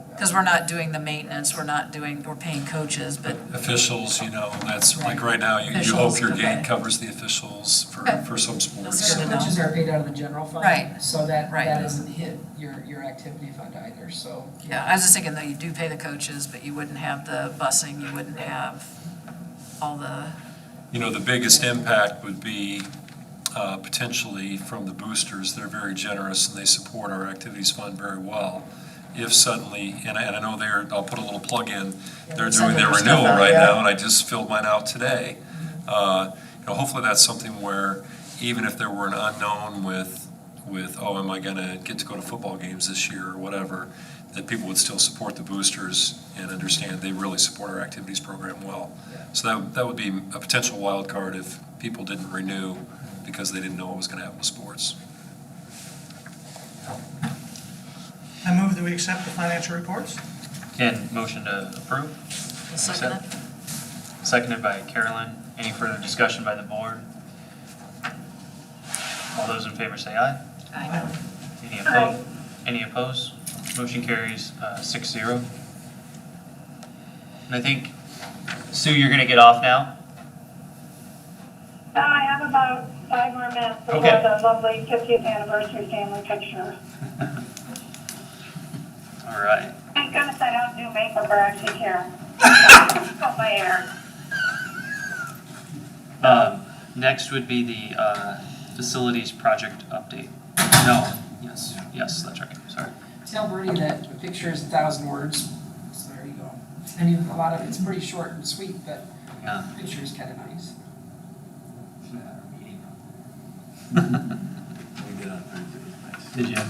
Speaker 2: Because we're not doing the maintenance, we're paying coaches, but.
Speaker 4: Officials, that's like right now, you hope your gate covers the officials for some sports.
Speaker 14: Coaches are paid out of the general fund.
Speaker 2: Right.
Speaker 14: So that doesn't hit your activity fund either, so.
Speaker 2: Yeah, I was just thinking that you do pay the coaches, but you wouldn't have the busing, you wouldn't have all the.
Speaker 4: The biggest impact would be potentially from the boosters. They're very generous and they support our activities fund very well. If suddenly, and I know I'll put a little plug in, they're doing their renewal right now, and I just filled mine out today. Hopefully that's something where even if there were an unknown with am I gonna get to go to football games this year or whatever, that people would still support the boosters and understand they really support our activities program well. So that would be a potential wild card if people didn't renew because they didn't know what was gonna happen with sports.
Speaker 7: I move that we accept the financial reports.
Speaker 8: Ken, motion to approve?
Speaker 2: Second it.
Speaker 1: Seconded by Carolyn. Any further discussion by the board? All those in favor say aye.
Speaker 2: Aye.
Speaker 1: Any opposed? Any opposed? Motion carries 6-0. And I think, Sue, you're gonna get off now?
Speaker 6: I have about 5 more minutes before
Speaker 1: Okay.
Speaker 6: the lovely 50th anniversary family picture.
Speaker 1: All right.
Speaker 6: Thank goodness I don't do makeup or actually care. Cut my hair.
Speaker 1: Next would be the facilities project update. No, yes, that's right, sorry.
Speaker 14: Tell Bertie that a picture is 1,000 words, so there you go. I mean, a lot of it's pretty short and sweet, but
Speaker 1: Yeah.
Speaker 14: the picture is kind of nice.
Speaker 16: We did on Thursday, it was nice.
Speaker 1: Did you?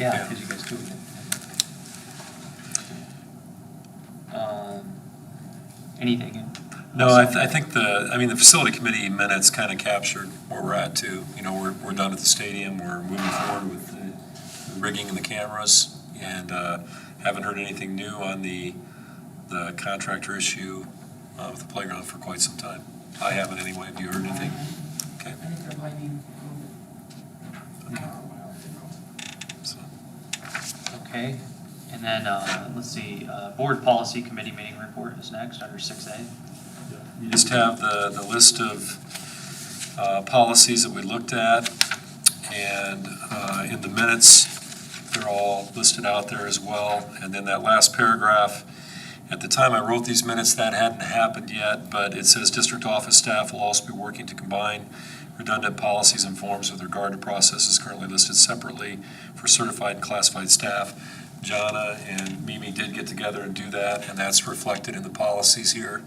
Speaker 1: Yeah, because you guys tweeted it. Anything?
Speaker 4: No, I think the facility committee minutes kind of captured where we're at too. You know, we're done at the stadium, we're moving forward with the rigging and the cameras, and haven't heard anything new on the contractor issue with the playground for quite some time. I haven't anyway. Have you heard anything? Okay.
Speaker 14: I think they're blaming
Speaker 4: So.
Speaker 1: Okay, and then, let's see, board policy committee meeting report is next under 6A.
Speaker 4: You just have the list of policies that we looked at, and in the minutes, they're all listed out there as well. And then that last paragraph, at the time I wrote these minutes, that hadn't happened yet, but it says district office staff will also be working to combine redundant policies and forms with regard to processes currently listed separately for certified and classified staff. Jana and Mimi did get together and do that, and that's reflected in the policies here.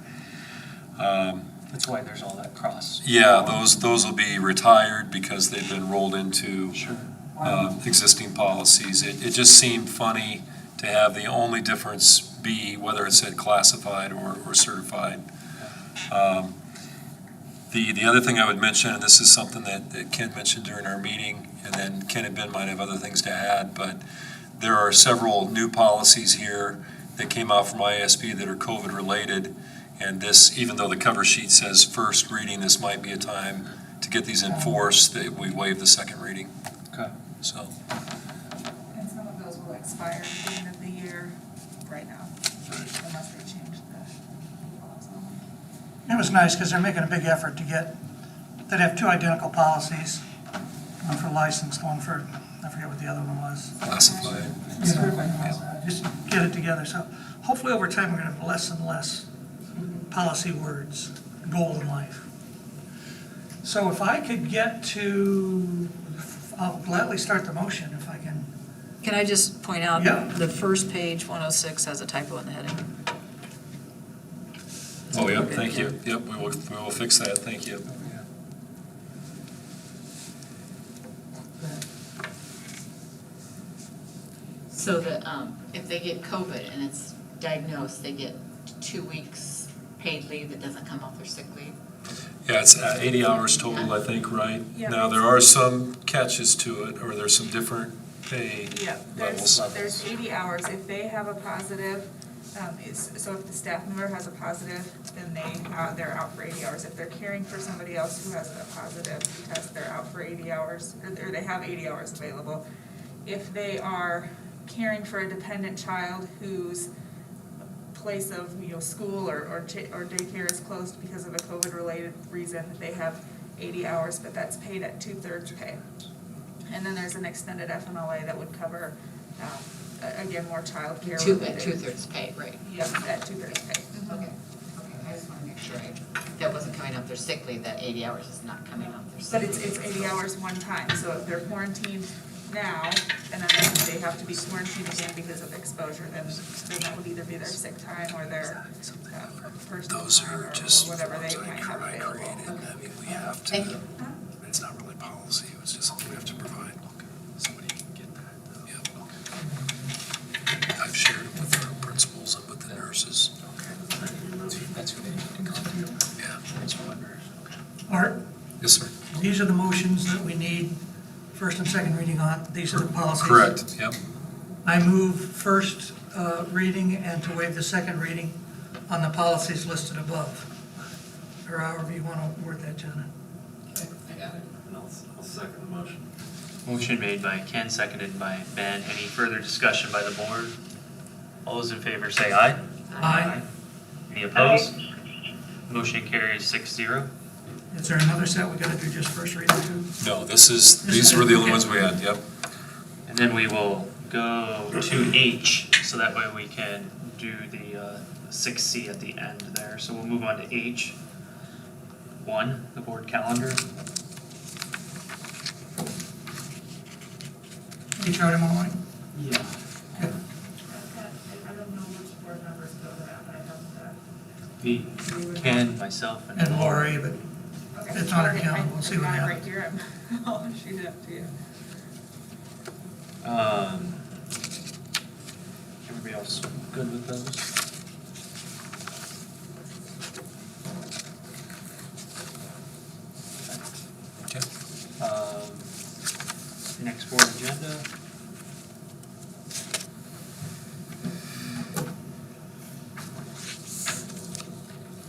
Speaker 1: That's why there's all that cross.
Speaker 4: Yeah, those will be retired because they've been rolled into existing policies. It just seemed funny to have the only difference be whether it said classified or certified. The other thing I would mention, and this is something that Ken mentioned during our meeting, and then Ken and Ben might have other things to add, but there are several new policies here that came out from ISB that are COVID related. And this, even though the cover sheet says first reading, this might be a time to get these enforced, that we waive the second reading.
Speaker 1: Okay.
Speaker 4: So,
Speaker 17: And some of those will expire at the end of the year right now, unless they change the laws on them.
Speaker 7: It was nice because they're making a big effort to they'd have 2 identical policies. One for licensed, one for, I forget what the other one was.
Speaker 4: classified.
Speaker 7: Just get it together. So hopefully over time, we're going to have less and less policy words, goal in life. So if I could get to, I'll gladly start the motion if I can.
Speaker 2: Can I just point out,
Speaker 7: Yeah.
Speaker 2: the first page, 106, has a typo in the heading.
Speaker 4: Oh, yep, thank you. Yep, we will fix that, thank you.
Speaker 15: So that if they get COVID and it's diagnosed, they get 2 weeks paid leave that doesn't come off their sick leave?
Speaker 4: Yeah, it's 80 hours total, I think, right?
Speaker 17: Yeah.
Speaker 4: Now, there are some catches to it, or there's some different pay
Speaker 17: Yeah,
Speaker 4: levels.
Speaker 17: there's 80 hours. If they have a positive, so if the staff member has a positive, then they're out for 80 hours. If they're caring for somebody else who has a positive test, they're out for 80 hours, or they have 80 hours available. If they are caring for a dependent child whose place of, school or daycare is closed because of a COVID-related reason, they have 80 hours, but that's paid at 2/3 pay. And then there's an extended FMLA that would cover, again, more childcare.
Speaker 15: At 2/3 pay, right?
Speaker 17: Yep, at 2/3 pay.
Speaker 15: Okay, I just want to make sure that wasn't coming off their sick leave, that 80 hours is not coming off their sick
Speaker 17: But
Speaker 15: leave.
Speaker 17: it's 80 hours one time, so if they're quarantined now, and then they have to be quarantined again because of exposure, then that would either be their sick time or their personal time or whatever they might have available.
Speaker 4: We have to.
Speaker 15: Thank you.
Speaker 4: It's not really policy, it's just something we have to provide. Somebody can get that. Yep. I've shared it with our principals and with the nurses.
Speaker 1: That's who they need to contact.
Speaker 4: Yeah.
Speaker 1: Principal and nurse.
Speaker 7: Art,
Speaker 4: Yes, sir.
Speaker 7: these are the motions that we need first and second reading on. These are the policies.
Speaker 4: Correct, yep.
Speaker 7: I move first reading and to waive the second reading on the policies listed above, or however you want to word that, Jenna.
Speaker 13: I got it. And I'll second the motion.
Speaker 1: Motion made by Ken, seconded by Ben. Any further discussion by the board? All those in favor say aye.
Speaker 7: Aye.
Speaker 1: Any opposed? Motion carries 6-0.
Speaker 7: Is there another set we gotta do just first reading too?
Speaker 4: No, these were the only ones we had, yep.
Speaker 1: And then we will go to H, so that way we can do the 6C at the end there. So we'll move on to H. 1, the board calendar.
Speaker 7: Each item online?
Speaker 1: Yeah.
Speaker 17: I don't know which board members go to that, but I have that.
Speaker 1: Ken, myself,
Speaker 7: And Lori, but
Speaker 17: Okay.
Speaker 7: it's on our
Speaker 17: Okay,
Speaker 7: calendar, we'll see what
Speaker 17: I got it
Speaker 7: happens.
Speaker 17: right here, I'll shoot it up to you.
Speaker 1: Everybody else good with those?
Speaker 4: Okay.
Speaker 1: Next board agenda.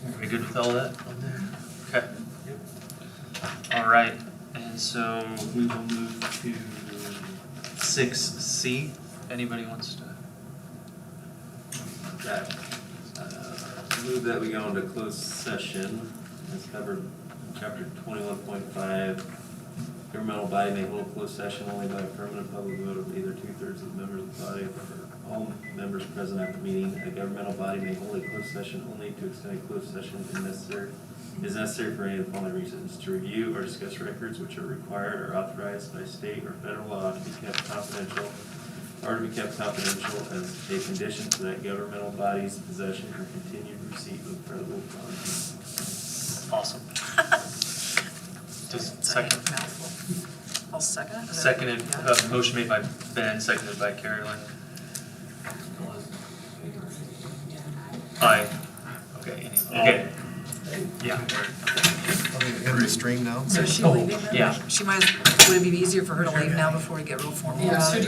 Speaker 1: Everybody good with all that on there? Okay. All right, and so we will move to 6C. Anybody wants to?
Speaker 13: That, move that we go into closed session, as covered in chapter 21.5. Governmental body may hold a closed session only by a permanent public vote of either 2/3 of the members of the body or all members present at the meeting. A governmental body may hold a closed session only to extend a closed session if necessary for any of the following reasons: to review or discuss records which are required or authorized by state or federal law to be kept confidential, or to be kept confidential as a condition to that governmental body's possession or continued receipt of credible funds.
Speaker 1: Awesome. Just second.
Speaker 2: I'll second it.
Speaker 1: Seconded, motion made by Ben, seconded by Carolyn. Aye. Okay, okay. Yeah.
Speaker 16: End the stream now?
Speaker 2: So is she leaving then?
Speaker 1: Yeah.
Speaker 2: She might, would it be easier for her to leave now before we get real formal
Speaker 14: Yeah,
Speaker 2: about it?